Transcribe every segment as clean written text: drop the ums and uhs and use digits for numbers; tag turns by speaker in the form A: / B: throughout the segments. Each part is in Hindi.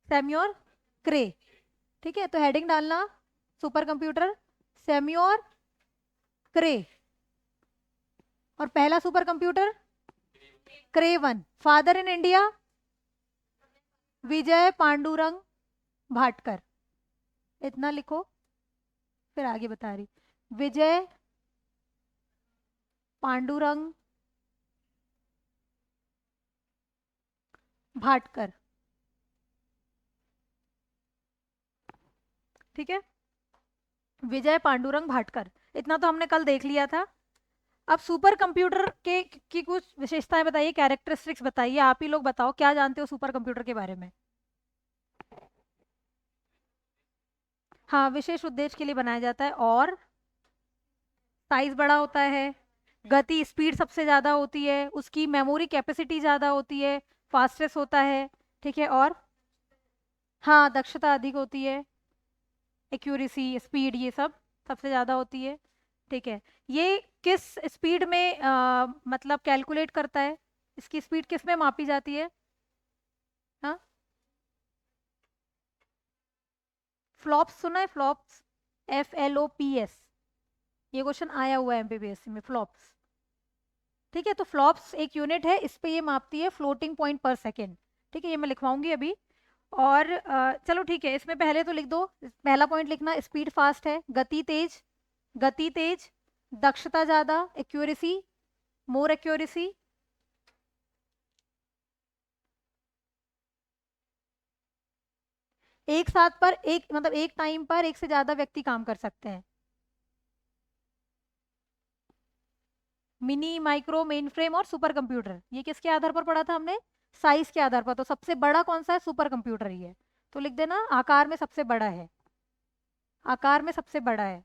A: सेम्योर क्रे। ठीक है, तो हेडिंग डालना सुपर कंप्यूटर सेम्योर क्रे, और पहला super computer Cray 1। Father in India Vijay Pandurang Bhatkar. इतना लिखो, फिर आगे बता रही। विजय पांडुरंग भाटकर। ठीक है, विजय पांडुरंग भाटकर, इतना तो हमने कल देख लिया था। अब सुपर कंप्यूटर के की कुछ विशेषताएं बताइए, कैरेक्टरिस्टिक्स बताइए, आप ही लोग बताओ क्या जानते हो सुपर कंप्यूटर के बारे में। हाँ, विशेष उद्देश्य के लिए बनाया जाता है, और साइज बड़ा होता है, गति स्पीड सबसे ज़्यादा होती है, उसकी मेमोरी कैपेसिटी ज़्यादा होती है, फास्टेस्ट होता है। ठीक है, और हाँ, दक्षता अधिक होती है, एक्यूरेसी स्पीड ये सब सबसे ज़्यादा होती है। ठीक है, ये किस स्पीड में मतलब कैलकुलेट करता है, इसकी स्पीड किस में मापी जाती है? हाँ, फ्लॉप्स सुना है? फ्लॉप्स, FLOPS, ये क्वेश्चन आया हुआ है MPPSC में, फ्लॉप्स। ठीक है, तो फ्लॉप्स एक यूनिट है, इस पे ये मापती है फ्लोटिंग पॉइंट पर सेकेंड। ठीक है, ये मैं लिखवाऊंगी अभी। और चलो ठीक है, इसमें पहले तो लिख दो, पहला पॉइंट लिखना, स्पीड फास्ट है, गति तेज, गति तेज, दक्षता ज़्यादा, एक्यूरेसी, मोर एक्यूरेसी। एक साथ पर एक मतलब एक टाइम पर एक से ज़्यादा व्यक्ति काम कर सकते हैं। मिनी, माइक्रो, मेन फ्रेम और सुपर कंप्यूटर, ये किसके आधार पर पढ़ा था हमने? साइज के आधार पर। तो सबसे बड़ा कौन सा है? सुपर कंप्यूटर ही है, तो लिख देना आकार में सबसे बड़ा है, आकार में सबसे बड़ा है।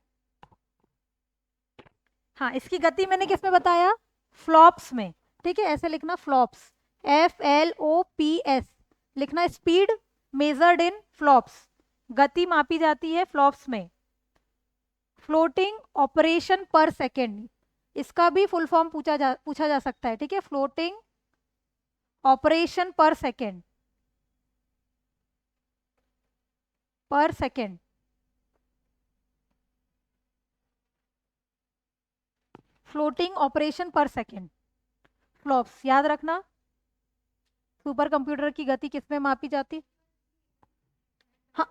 A: हाँ, इसकी गति मैंने किस में बताया? फ्लॉप्स में। ठीक है, ऐसे लिखना फ्लॉप्स, FLOPS लिखना। स्पीड मेजर्ड इन फ्लॉप्स, गति मापी जाती है फ्लॉप्स में। फ्लोटिंग ऑपरेशन पर सेकेंड, इसका भी फुल फॉर्म पूछा जा सकता है। ठीक है, फ्लोटिंग ऑपरेशन पर सेकेंड, पर सेकेंड, फ्लोटिंग ऑपरेशन पर सेकेंड, फ्लॉप्स याद रखना। सुपर कंप्यूटर की गति किसमें मापी जाती? हाँ,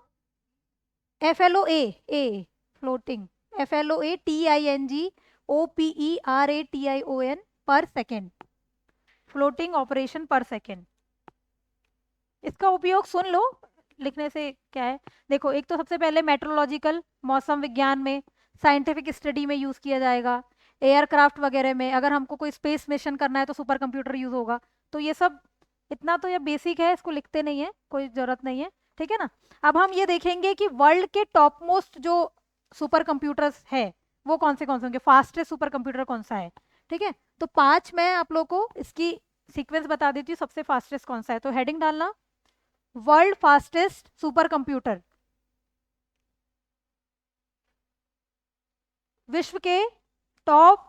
A: FLOA फ्लोटिंग, FLOATINGOPERATION पर सेकेंड, फ्लोटिंग ऑपरेशन पर सेकेंड। इसका उपयोग सुन लो, लिखने से क्या है, देखो, एक तो सबसे पहले मेट्रोलॉजिकल, मौसम विज्ञान में, साइंटिफिक स्टडी में यूज किया जाएगा, एयरक्राफ्ट वगैरह में, अगर हमको कोई स्पेस मिशन करना है तो सुपर कंप्यूटर यूज होगा। तो ये सब इतना तो ये बेसिक है, इसको लिखते नहीं है, कोई जरूरत नहीं है। ठीक है ना। अब हम ये देखेंगे कि वर्ल्ड के टॉप मोस्ट जो सुपर कंप्यूटर्स है वो कौन से होंगे, फास्टेस्ट सुपर कंप्यूटर कौन सा है। ठीक है, तो 5 मैं आप लोग को इसकी सीक्वेंस बता देती हूँ, सबसे फास्टेस्ट कौन सा है। तो हेडिंग डालना वर्ल्ड फास्टेस्ट सुपर कंप्यूटर, विश्व के टॉप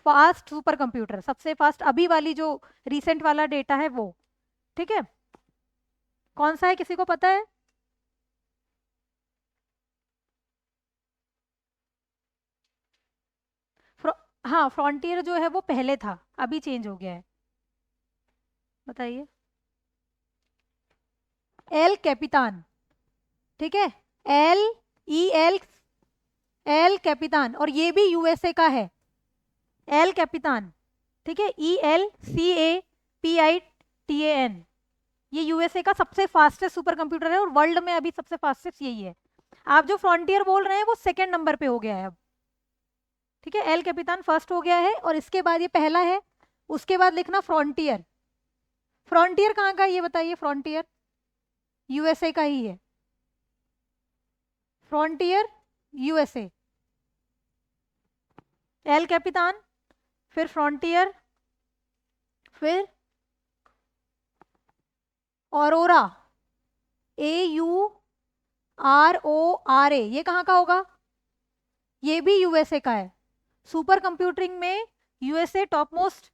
A: फास्ट सुपर कंप्यूटर, सबसे फास्ट अभी वाली जो रिसेंट वाला डेटा है वो। ठीक है, कौन सा है, किसी को पता है? फ्रो, हाँ, फ्रंटियर जो है वो पहले था, अभी चेंज हो गया है। बताइए। एल कैपितान। ठीक है, LEL, एल कैपितान, और ये भी यूएसए का है, एल कैपितान। ठीक है, ELCAPITAN, ये यूएसए का सबसे फास्टेस्ट सुपर कंप्यूटर है, और वर्ल्ड में अभी सबसे फास्टेस्ट यही है। आप जो फ्रंटियर बोल रहे हैं वो सेकंड नंबर पे हो गया है अब। ठीक है, एल कैपितान फर्स्ट हो गया है, और इसके बाद ये पहला है, उसके बाद लिखना फ्रंटियर। फ्रंटियर कहाँ का है ये बताइए? फ्रंटियर यूएसए का ही है, फ्रंटियर यूएसए। एल कैपितान, फिर फ्रंटियर, फिर ऑरोरा, AURORA, ये कहाँ का होगा? ये भी यूएसए का है। सुपर कंप्यूटिंग में यूएसए टॉप मोस्ट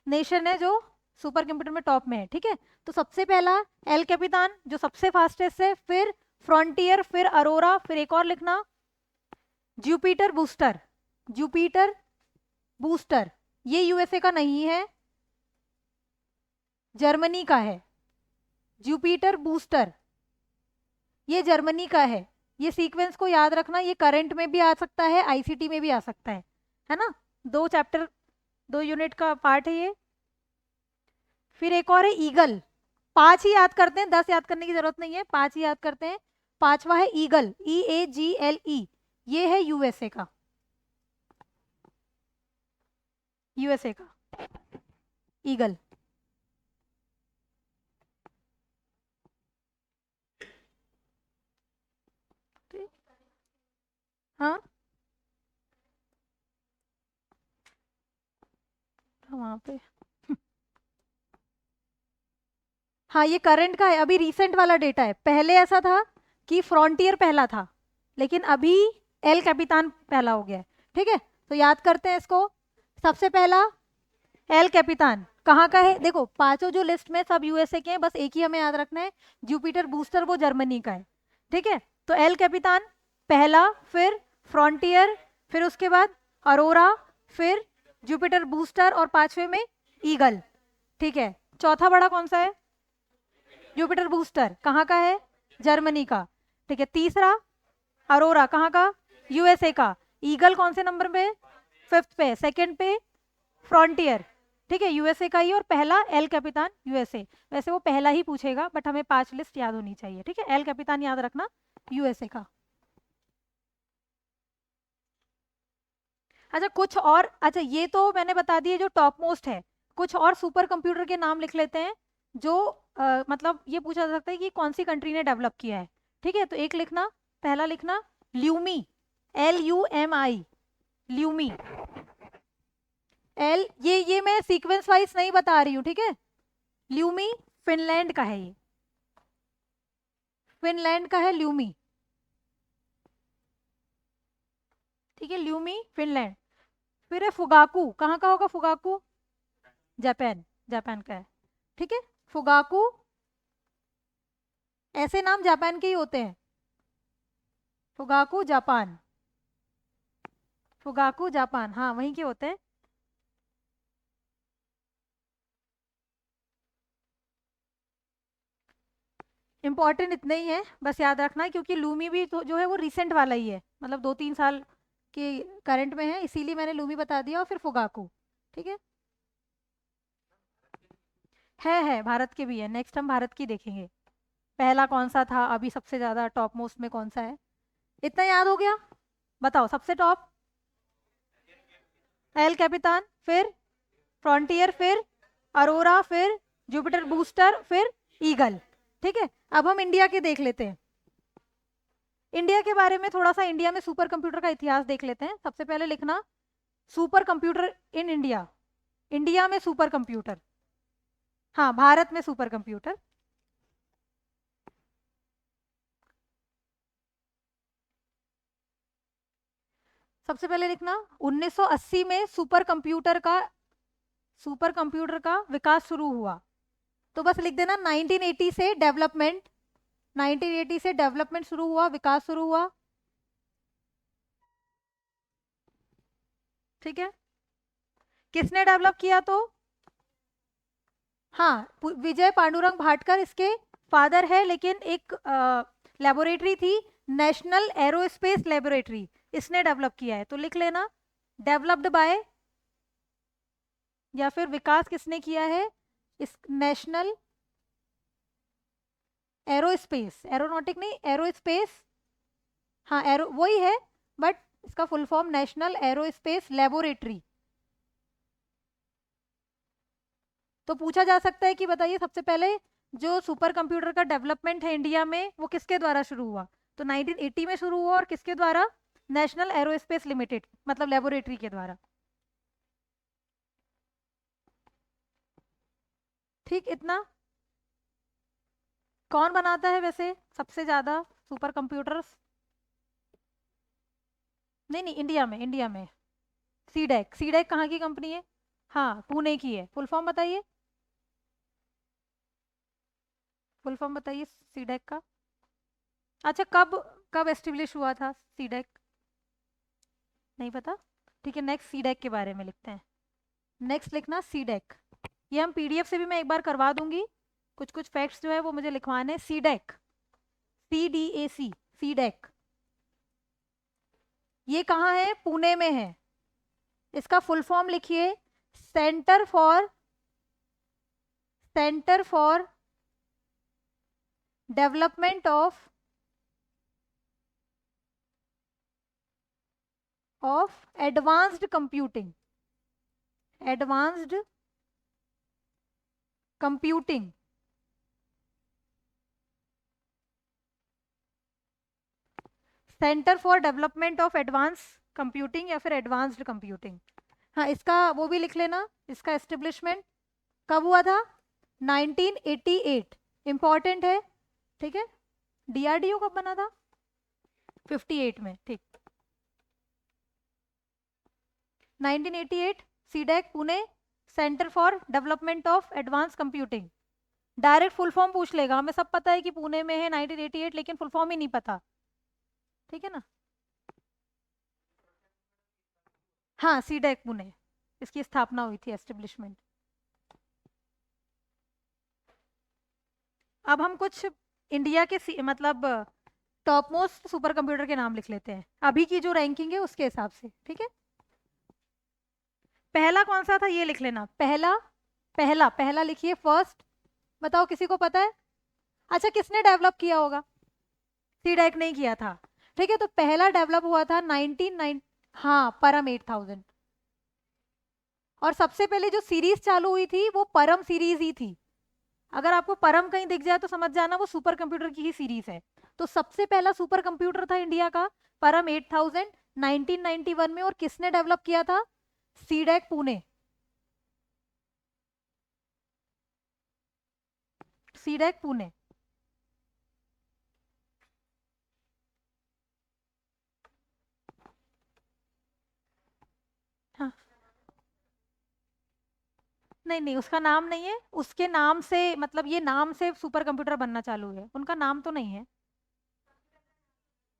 A: नेशन है जो सुपर कंप्यूटर में टॉप में है, ठीक है। तो सबसे पहला एल कैपिटान जो सबसे फास्टेस्ट है, फिर फ्रंटियर, फिर अरोरा, फिर एक और लिखना जुपिटर बूस्टर। जुपिटर बूस्टर ये यूएसए का नहीं है, जर्मनी का है। जुपिटर बूस्टर ये जर्मनी का है। ये सीक्वेंस को याद रखना, ये करंट में भी आ सकता है, आईसीटी में भी आ सकता है ना। 2 चैप्टर 2 यूनिट का पार्ट है ये। फिर एक और है ईगल। 5 ही याद करते हैं, 10 याद करने की जरूरत नहीं है, 5 ही याद करते हैं। 5वां है ईगल, EAGLE, ये है यूएसए का, यूएसए का ईगल। हाँ वहां पे हाँ ये करंट का है, अभी रिसेंट वाला डेटा है। पहले ऐसा था कि फ्रंटियर पहला था, लेकिन अभी एल कैपिटान पहला हो गया है, ठीक है। तो याद करते हैं इसको। सबसे पहला एल कैपिटान कहाँ का है, देखो पांचों जो लिस्ट में सब यूएसए के हैं, बस एक ही हमें याद रखना है, जुपिटर बूस्टर वो जर्मनी का है, ठीक है। तो एल कैपिटान पहला, फिर फ्रंटियर, फिर उसके बाद अरोरा, फिर जुपिटर बूस्टर और पांचवे में ईगल, ठीक है। चौथा बड़ा कौन सा है, जुपिटर बूस्टर कहाँ का है, जर्मनी का, ठीक है। तीसरा अरोरा कहाँ का, यूएसए का। ईगल कौन से नंबर पे, 5th पे। सेकंड पे फ्रंटियर, ठीक है, यूएसए का ही। और पहला एल कैपिटान यूएसए। वैसे वो पहला ही पूछेगा, बट हमें 5 लिस्ट याद होनी चाहिए, ठीक है। एल कैपिटान याद रखना, यूएसए का। अच्छा कुछ और, अच्छा ये तो मैंने बता दिए जो टॉप मोस्ट है। कुछ और सुपर कंप्यूटर के नाम लिख लेते हैं जो मतलब ये पूछा जा सकता है कि कौन सी कंट्री ने डेवलप किया है, ठीक है। तो एक लिखना, पहला लिखना ल्यूमी, LUMI, ल्यूमी। ये मैं सीक्वेंस वाइज नहीं बता रही हूँ, ठीक है। ल्यूमी फिनलैंड का है, ये फिनलैंड का है ल्यूमी, ठीक है, ल्यूमी फिनलैंड। फिर है फुगाकू, कहाँ का होगा फुगाकू, जापान, जापान का है, ठीक है। फुगाकू, ऐसे नाम जापान के ही होते हैं, फुगाकू जापान, फुगाकू जापान, हाँ वहीं के होते हैं। इंपॉर्टेंट इतने ही है, बस याद रखना, क्योंकि लूमी भी तो जो है वो रिसेंट वाला ही है, मतलब 2-3 साल के करंट में है, इसीलिए मैंने लूमी बता दिया। और फिर फुगाकू, ठीक है भारत के भी है। नेक्स्ट हम भारत की देखेंगे, पहला कौन सा था, अभी सबसे ज्यादा टॉप मोस्ट में कौन सा है। इतना याद हो गया, बताओ सबसे टॉप एल कैपिटान, फिर फ्रंटियर, फिर अरोरा, फिर जुपिटर बूस्टर, फिर ईगल, ठीक है। अब हम इंडिया के देख लेते हैं, इंडिया के बारे में थोड़ा सा, इंडिया में सुपर कंप्यूटर का इतिहास देख लेते हैं। सबसे पहले लिखना super computer in India, India में सुपर कंप्यूटर, हाँ भारत में सुपर कंप्यूटर। सबसे पहले लिखना 1980 में सुपर कंप्यूटर का विकास शुरू हुआ। तो बस लिख देना 1980 से डेवलपमेंट, 1980 से डेवलपमेंट शुरू हुआ, विकास शुरू हुआ, ठीक है। किसने डेवलप किया, तो हाँ विजय पांडुरंग भाटकर इसके फादर है, लेकिन एक लेबोरेटरी थी नेशनल एरोस्पेस लेबोरेटरी, इसने डेवलप किया है। तो लिख लेना डेवलप्ड बाय, या फिर विकास किसने किया है, इस नेशनल एरोस्पेस, एरोनॉटिक नहीं एरोस्पेस, हाँ एरो वही है, बट इसका full form national aerospace laboratory. तो पूछा जा सकता है कि बताइए सबसे पहले जो सुपर कंप्यूटर का डेवलपमेंट है इंडिया में वो किसके द्वारा शुरू हुआ। तो 1980 में शुरू हुआ, और किसके द्वारा, नेशनल एरोस्पेस लिमिटेड, मतलब लेबोरेटरी के द्वारा, ठीक। इतना कौन बनाता है वैसे सबसे ज्यादा सुपर कंप्यूटर्स, नहीं नहीं इंडिया में, इंडिया में सीडेक, सीडेक कहाँ की कंपनी है, हाँ पुणे की है। फुल फॉर्म बताइए, फुल फॉर्म बताइए सीडेक का। अच्छा, कब कब एस्टेब्लिश हुआ था सीडेक? नहीं पता? ठीक है, नेक्स्ट सीडेक के बारे में लिखते हैं। नेक्स्ट लिखना सीडेक। ये हम पीडीएफ से भी मैं एक बार करवा दूंगी। कुछ कुछ फैक्ट्स जो है वो मुझे लिखवाने। सीडेक, CDAC, सीडेक। ये कहाँ है? पुणे में है। इसका फुल फॉर्म लिखिए, centre for development of advanced computing. Advanced computing. Centre for development of advance computing या फिर एडवांस्ड कंप्यूटिंग। हाँ, इसका वो भी लिख लेना। इसका एस्टेब्लिशमेंट कब हुआ था? 1988। इंपॉर्टेंट है, ठीक है। डीआरडीओ कब बना था? 58 में, ठीक। 1988, CDAC Pune, centre for development of advance computing. Direct full form पूछ लेगा। हमें सब पता है कि पुणे में है 1988, लेकिन फुल फॉर्म ही नहीं पता, ठीक है ना। हाँ, सीडेक पुणे, इसकी स्थापना हुई थी, एस्टेब्लिशमेंट। अब हम कुछ इंडिया के मतलब टॉप मोस्ट सुपर कंप्यूटर के नाम लिख लेते हैं, अभी की जो रैंकिंग है उसके हिसाब से, ठीक है। पहला कौन सा था ये लिख लेना। पहला पहला पहला लिखिए, फर्स्ट। बताओ, किसी को पता है? अच्छा, किसने डेवलप किया होगा? सीडेक नहीं किया था, ठीक है। तो पहला डेवलप हुआ था 1990। हाँ, परम 8000। और सबसे पहले जो सीरीज चालू हुई थी वो परम सीरीज ही थी। अगर आपको परम कहीं दिख जाए तो समझ जाना वो सुपर कंप्यूटर की ही सीरीज है। तो सबसे पहला सुपर कंप्यूटर था इंडिया का परम 8000, 1991 में। और किसने डेवलप किया था? सीडेक पुणे। सीडेक पुणे। हाँ, नहीं नहीं, उसका नाम नहीं है। उसके नाम से, मतलब ये नाम से सुपर कंप्यूटर बनना चालू है, उनका नाम तो नहीं है।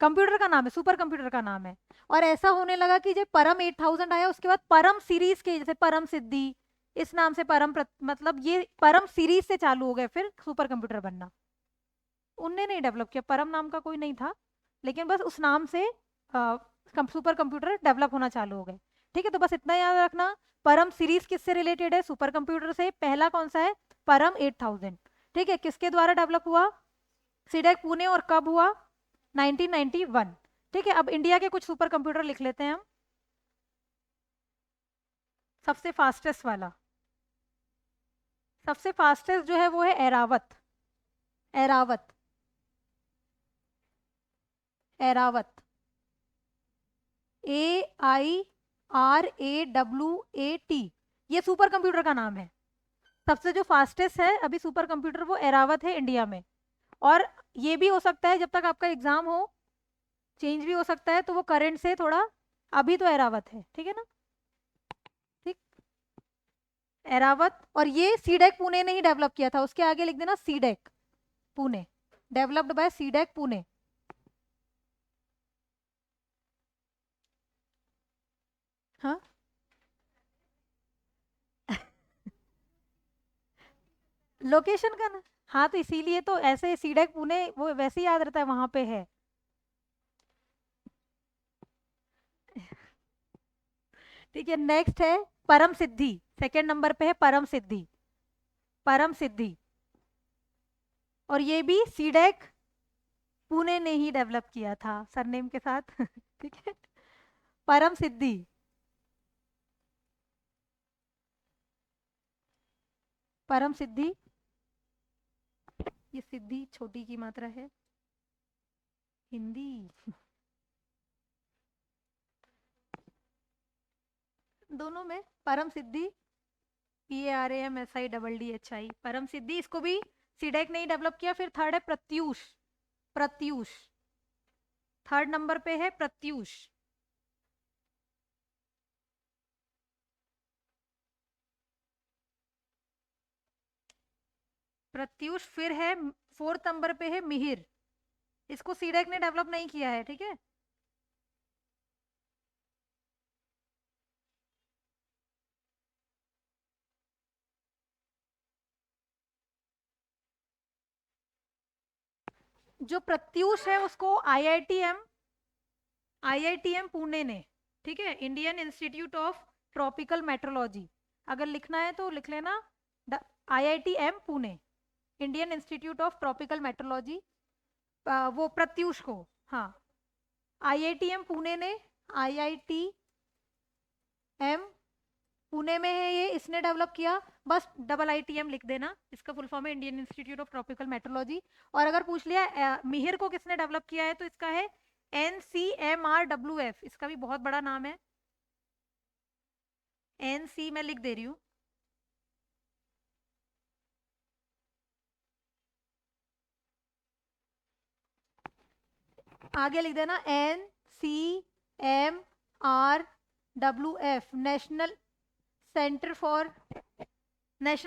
A: कंप्यूटर का नाम है, सुपर कंप्यूटर का नाम है। और ऐसा होने लगा कि जब परम 8000 आया उसके बाद परम सीरीज के, जैसे परम सिद्धि, इस नाम से परम मतलब ये परम सीरीज से चालू हो गए फिर सुपर कंप्यूटर बनना। उनने नहीं डेवलप किया, परम नाम का कोई नहीं था, लेकिन बस उस नाम से सुपर कंप्यूटर डेवलप होना चालू हो गए, ठीक है। तो बस इतना याद रखना, परम सीरीज किससे रिलेटेड है? सुपर कंप्यूटर से। पहला कौन सा है? परम 8000, ठीक है। किसके द्वारा डेवलप हुआ? सीडेक पुणे। और कब हुआ? 1991, ठीक है। अब इंडिया के कुछ सुपर कंप्यूटर लिख लेते हैं हम। सबसे फास्टेस्ट वाला, सबसे फास्टेस्ट जो है वो है एरावत। एरावत, एरावत, AIRAWAT। ये सुपर कंप्यूटर का नाम है। सबसे जो फास्टेस्ट है अभी सुपर कंप्यूटर वो एरावत है इंडिया में। और ये भी हो सकता है जब तक आपका एग्जाम हो, चेंज भी हो सकता है, तो वो करंट से थोड़ा, अभी तो एरावत है, ठीक है ना। ठीक, एरावत। और ये सीडेक पुणे ने ही डेवलप किया था। उसके आगे लिख देना सीडेक पुणे, डेवलप्ड बाय सीडेक पुणे। हाँ। लोकेशन का ना, हाँ, तो इसीलिए तो ऐसे सीडेक पुणे वो वैसे ही याद रहता है, वहां पे है। ठीक है, नेक्स्ट है परम सिद्धि। सेकंड नंबर पे है परम सिद्धि। परम सिद्धि, और ये भी सीडेक पुणे ने ही डेवलप किया था सरनेम के साथ। ठीक है, परम सिद्धि। परम सिद्धि, ये सिद्धि छोटी की मात्रा है, हिंदी। दोनों में परम सिद्धि, PARAMSIDDHI, परम सिद्धि। इसको भी सीडेक ने ही डेवलप किया। फिर थर्ड है प्रत्यूष। प्रत्यूष, थर्ड नंबर पे है प्रत्यूष। प्रत्यूष। फिर है 4th नंबर पे है मिहिर, इसको सीडेक ने डेवलप नहीं किया है, ठीक है। जो प्रत्यूष है उसको आईआईटीएम पुणे ने, ठीक है, Indian institute of tropical metrology, अगर लिखना है तो लिख लेना IITM Pune, Indian institute of tropical metrology, वो प्रत्यूष को, हाँ, आईआईटीएम पुणे ने, आईआईटीएम पुणे में है ये, इसने डेवलप किया, बस IITM लिख देना, इसका फुल फॉर्म है Indian institute of tropical metrology. और अगर पूछ लिया मिहिर को किसने डेवलप किया है, तो इसका है NCMRWF, इसका भी बहुत बड़ा नाम है, NC मैं लिख दे रही हूँ, आगे लिख देना NCMRWF, national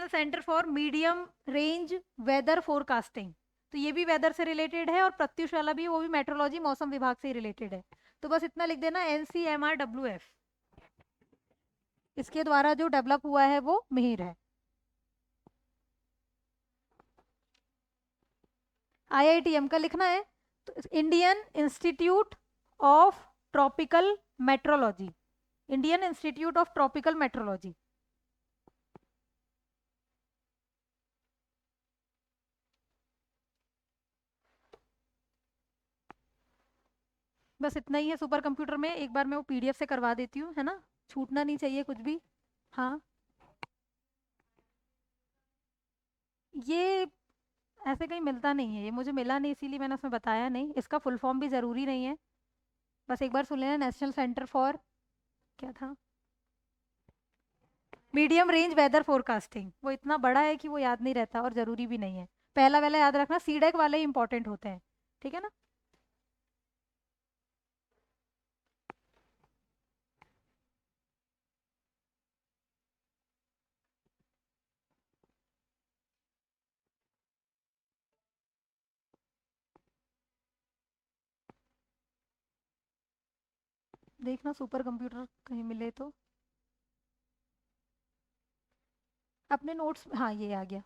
A: centre for medium range weather forecasting. तो ये भी वेदर से रिलेटेड है, और प्रत्युष वाला भी, वो भी मेट्रोलॉजी मौसम विभाग से रिलेटेड है। तो बस इतना लिख देना NCMRWF, इसके द्वारा जो डेवलप हुआ है वो मिहिर है। IITM का लिखना है तो Indian institute of tropical metrology, Indian institute of tropical metrology. बस इतना ही है सुपर कंप्यूटर में, एक बार मैं वो PDF से करवा देती हूँ, है ना, छूटना नहीं चाहिए कुछ भी। हाँ, ये ऐसे कहीं मिलता नहीं है, ये मुझे मिला नहीं, इसीलिए मैंने उसमें बताया नहीं, इसका फुल फॉर्म भी ज़रूरी नहीं है, बस एक बार सुन लेना, नेशनल सेंटर फॉर, क्या था, मीडियम रेंज वेदर फोरकास्टिंग। वो इतना बड़ा है कि वो याद नहीं रहता, और ज़रूरी भी नहीं है, पहला वाला याद रखना, सीडेक वाले ही इंपॉर्टेंट होते हैं, ठीक है ना। देखना सुपर कंप्यूटर कहीं मिले तो अपने नोट्स, हाँ ये आ गया,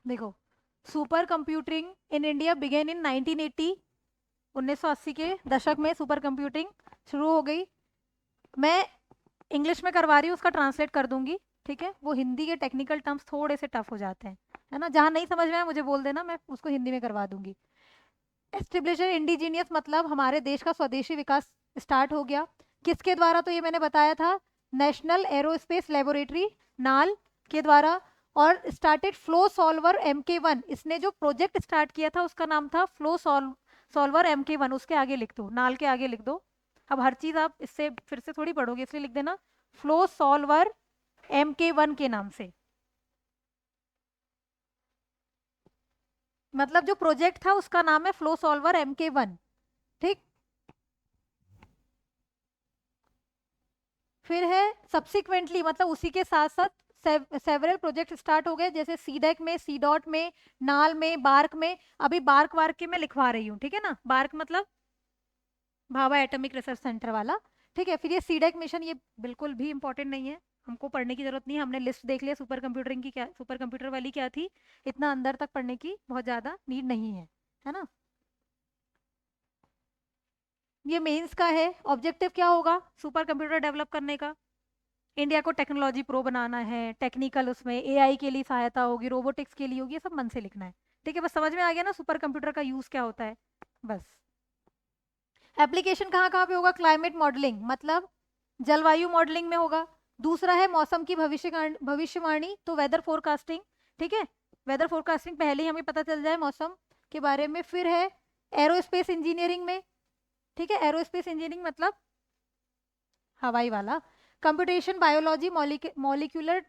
A: देखो, super computing in India began in 1980, 1980 के दशक में सुपर कंप्यूटिंग शुरू हो गई। मैं इंग्लिश में करवा रही हूँ, उसका ट्रांसलेट कर दूंगी, ठीक है, वो हिंदी के टेक्निकल टर्म्स थोड़े से टफ हो जाते हैं, है ना, जहाँ नहीं समझ में आया मुझे बोल देना, मैं उसको हिंदी में करवा दूंगी। एस्टेब्लिशर इंडिजीनियस मतलब हमारे देश का स्वदेशी विकास स्टार्ट हो गया, किसके द्वारा, तो ये मैंने बताया था, नेशनल एरोस्पेस लेबोरेटरी नाल के द्वारा। और स्टार्टेड फ्लो सॉल्वर MK1, इसने जो प्रोजेक्ट स्टार्ट किया था उसका नाम था फ्लो सॉल्वर MK1, उसके आगे लिख दो, नाल के आगे लिख दो, अब हर चीज आप इससे फिर से थोड़ी पढ़ोगे, इसलिए लिख देना फ्लो सॉल्वर MK1 के नाम से, मतलब जो प्रोजेक्ट था उसका नाम है फ्लो सॉल्वर MK1, ठीक। फिर है सब्सिक्वेंटली, मतलब उसी के साथ साथ सेवरल प्रोजेक्ट स्टार्ट हो गए, जैसे सीडेक में, सीडॉट में, नाल में, बार्क में, अभी बार्क वार्क के मैं लिखवा रही हूँ, ठीक है ना, बार्क मतलब भाभा एटॉमिक रिसर्च सेंटर वाला, ठीक है। फिर ये सीडेक मिशन, ये बिल्कुल भी इंपॉर्टेंट नहीं है, हमको पढ़ने की जरूरत नहीं है, हमने लिस्ट देख लिया सुपर कंप्यूटरिंग की, क्या सुपर कंप्यूटर वाली क्या थी, इतना अंदर तक पढ़ने की बहुत ज़्यादा नीड नहीं है ना। ये मेंस का है, ऑब्जेक्टिव क्या होगा सुपर कंप्यूटर डेवलप करने का, इंडिया को टेक्नोलॉजी प्रो बनाना है, टेक्निकल उसमें AI के लिए सहायता होगी, रोबोटिक्स के लिए होगी, ये सब मन से लिखना है, ठीक है, बस समझ में आ गया ना सुपर कंप्यूटर का यूज क्या होता है, बस। एप्लीकेशन कहाँ कहाँ पे होगा, क्लाइमेट मॉडलिंग मतलब जलवायु मॉडलिंग में होगा, दूसरा है मौसम की भविष्यवाणी, तो वेदर फोरकास्टिंग, ठीक है, वेदर फोरकास्टिंग पहले ही हमें पता चल जाए मौसम के बारे में। फिर है एरोस्पेस इंजीनियरिंग में, ठीक है, एरोस्पेस इंजीनियरिंग मतलब हवाई वाला, कंप्यूटेशन बायोलॉजी, मॉलिक्यूलर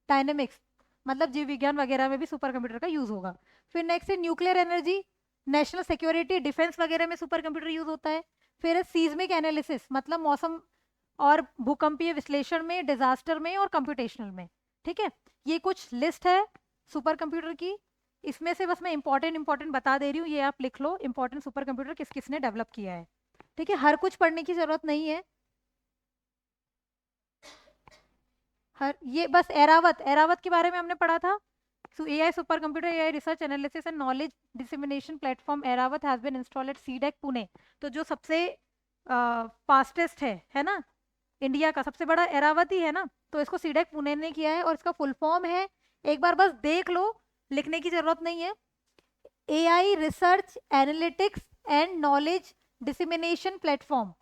A: डायनेमिक्स मतलब जीव विज्ञान वगैरह में भी सुपर कंप्यूटर का यूज होगा। फिर नेक्स्ट है nuclear energy, national security, defence वगैरह में सुपर कंप्यूटर यूज होता है। फिर है सीज्मिक एनालिसिस मतलब मौसम और भूकंपीय विश्लेषण में, डिजास्टर में और कंप्यूटेशनल में, ठीक है। ये कुछ लिस्ट है सुपर कंप्यूटर की, इसमें से बस मैं इंपॉर्टेंट बता दे रही हूँ, ये आप लिख लो, इंपॉर्टेंट सुपर कंप्यूटर किस किसने डेवलप किया है। ठीक है, हर कुछ पढ़ने की जरूरत नहीं है। हर ये बस एरावत के बारे में हमने पढ़ा था। So AI supercomputer, AI research analysis and knowledge dissemination platform Airavat has been installed at CDEC Pune. तो जो सबसे फास्टेस्ट है ना, इंडिया का सबसे बड़ा एरावत ही है ना, तो इसको सीडेक पुणे ने किया है। और इसका फुल फॉर्म है, एक बार बस देख लो, लिखने की जरूरत नहीं है, AI research analytics and knowledge dissemination platform.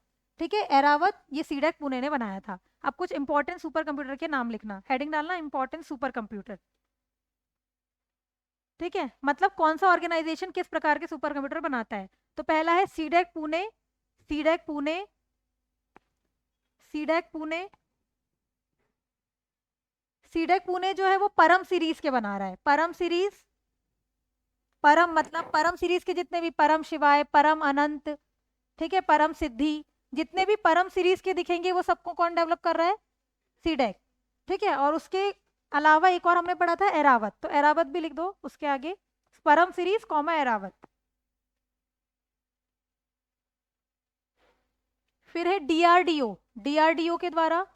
A: ठीक है, एरावत ये सीडेक पुणे ने बनाया था। अब कुछ इंपॉर्टेंट सुपर कंप्यूटर के नाम लिखना, हेडिंग डालना इंपॉर्टेंट सुपर कंप्यूटर। ठीक है, मतलब कौन सा ऑर्गेनाइजेशन किस प्रकार के सुपर कंप्यूटर बनाता है। तो पहला है सीडेक पुणे, सीडेक पुणे, सीडेक पुणे। सीडेक पुणे जो है वो परम सीरीज के बना रहा है, परम सीरीज। परम मतलब परम सीरीज के जितने भी, परम शिवाय, परम अनंत, ठीक है, परम सिद्धि, जितने भी परम सीरीज के दिखेंगे वो सबको कौन डेवलप कर रहा है, सीडेक। ठीक है, और उसके अलावा एक और हमने पढ़ा था एरावत, तो एरावत भी लिख दो उसके आगे, परम सीरीज कॉमा एरावत। फिर है डीआरडीओ, डीआरडीओ के द्वारा,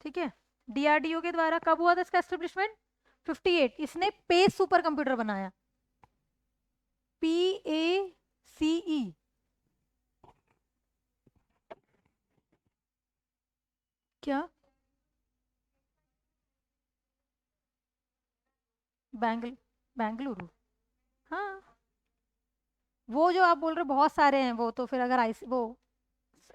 A: ठीक है, डीआरडीओ के द्वारा कब हुआ था इसका एस्टेब्लिशमेंट, 58। इसने पेस सुपर कंप्यूटर बनाया, PACE। क्या, बेंगलुरु, हाँ, वो जो आप बोल रहे हो बहुत सारे हैं, वो तो फिर अगर वो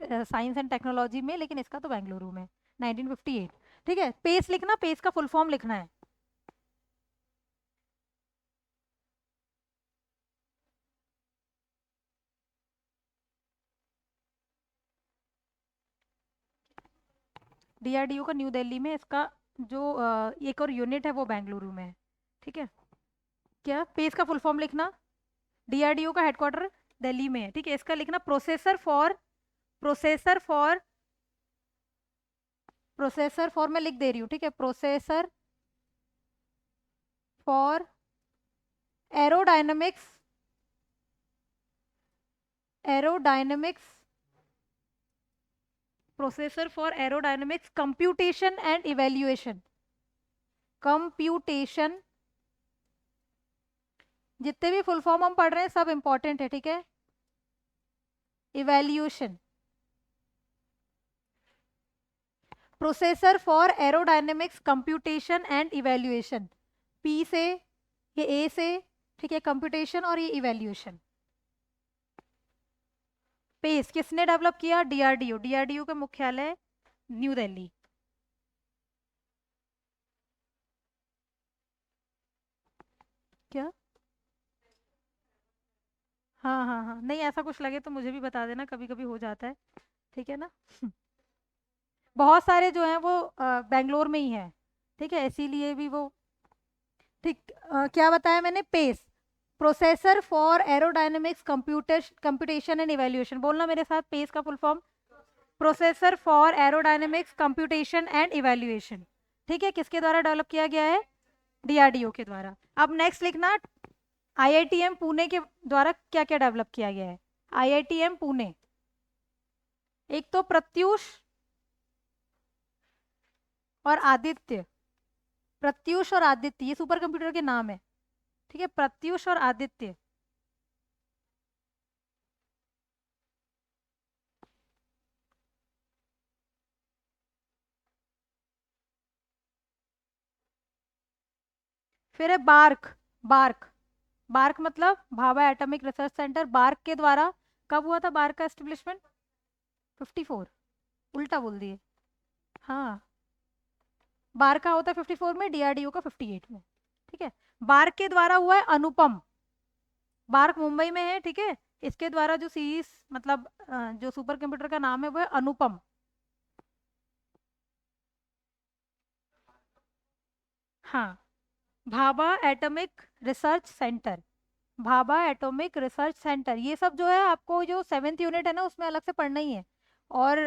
A: साइंस एंड टेक्नोलॉजी में, लेकिन इसका तो बेंगलुरु में 1958। ठीक है, पेस लिखना, पेस का फुल फॉर्म लिखना है। डीआरडीओ का न्यू दिल्ली में, इसका जो एक और यूनिट है वो बेंगलुरु में है। ठीक है, क्या पेस का फुल फॉर्म लिखना, डीआरडीओ का हेडक्वार्टर दिल्ली में है। ठीक है, इसका लिखना प्रोसेसर फॉर मैं लिख दे रही हूँ, ठीक है, processor for aerodynamics, aerodynamics, processor for aerodynamics computation and evaluation, computation. जितने भी फुल फॉर्म हम पढ़ रहे हैं सब इंपॉर्टेंट है, ठीक है। Evaluation, processor for aerodynamics computation and evaluation, P से, ये ए से, ठीक है, कंप्यूटेशन और ये इवेल्युएशन। पेस किसने डेवलप किया, डीआरडीओ, डीआरडीओ का मुख्यालय न्यू दिल्ली। क्या, हाँ हाँ हाँ, नहीं ऐसा कुछ लगे तो मुझे भी बता देना, कभी कभी हो जाता है, ठीक है ना। बहुत सारे जो हैं वो बेंगलोर में ही हैं, ठीक है, इसीलिए भी वो, ठीक, क्या बताया मैंने, PACE, processor for aerodynamics computation and evaluation. बोलना मेरे साथ, पेस का full form, processor for aerodynamics computation and evaluation. ठीक है, किसके द्वारा डेवलप किया गया है, डीआरडीओ के द्वारा। अब नेक्स्ट लिखना, आईआईटीएम पुणे के द्वारा क्या क्या डेवलप किया गया है। आईआईटीएम पुणे, एक तो प्रत्यूष और आदित्य, प्रत्यूष और आदित्य ये सुपर कंप्यूटर के नाम है, ठीक है, प्रत्यूष और आदित्य। फिर है बार्क, बार्क, बार्क मतलब Bhabha atomic research centre, BARC के द्वारा कब हुआ था बार्क का एस्टेब्लिशमेंट, 54, उल्टा बोल दिए, हाँ, बार्क का होता है 54 में, डीआरडीओ का 58 में। ठीक है, बार्क के द्वारा हुआ है अनुपम, बार्क मुंबई में है, ठीक है, इसके द्वारा जो सीरीज मतलब जो सुपर कंप्यूटर का नाम है वो है अनुपम। हाँ, Bhabha atomic research centre, Bhabha atomic research centre, ये सब जो है आपको जो 7th यूनिट है ना उसमें अलग से पढ़ना ही है। और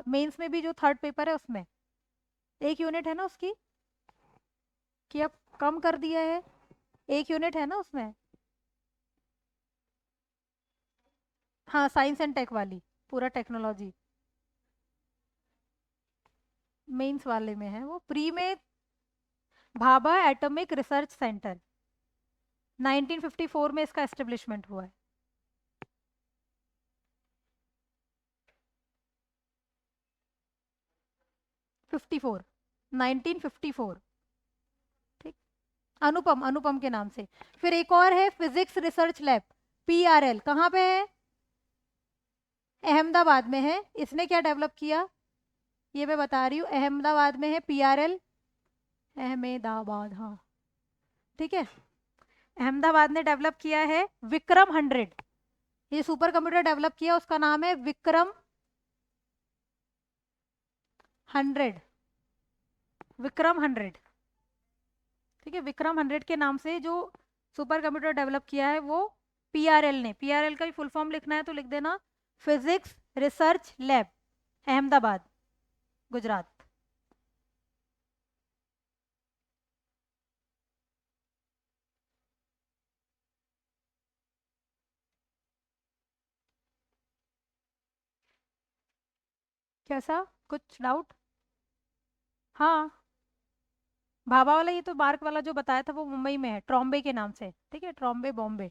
A: मेंस में भी जो थर्ड पेपर है उसमें 1 यूनिट है ना उसकी, कि अब कम कर दिया है, 1 यूनिट है ना उसमें। हाँ साइंस एंड टेक वाली, पूरा टेक्नोलॉजी मेंस वाले में है, वो प्री में भाभा एटॉमिक रिसर्च सेंटर 1954 में इसका एस्टेब्लिशमेंट हुआ है। 54, 1954। ठीक, अनुपम, अनुपम के नाम से। फिर एक और है फिजिक्स रिसर्च लैब, PRL, कहाँ पे है? अहमदाबाद में है। इसने क्या डेवलप किया, ये मैं बता रही हूँ, अहमदाबाद में है PRL, अहमदाबाद, हाँ ठीक है। अहमदाबाद ने डेवलप किया है विक्रम 100, ये सुपर कंप्यूटर डेवलप किया, उसका नाम है विक्रम 100, विक्रम 100। ठीक है, विक्रम 100 के नाम से जो सुपर कंप्यूटर डेवलप किया है वो PRL ने, PRL का भी फुल फॉर्म लिखना है तो लिख देना physics research lab, Ahmedabad, Gujarat. कैसा, कुछ डाउट? हाँ, भाभा वाला, ये तो बार्क वाला जो बताया था वो मुंबई में है, ट्रॉम्बे के नाम से। ठीक है, ट्रॉम्बे, बॉम्बे।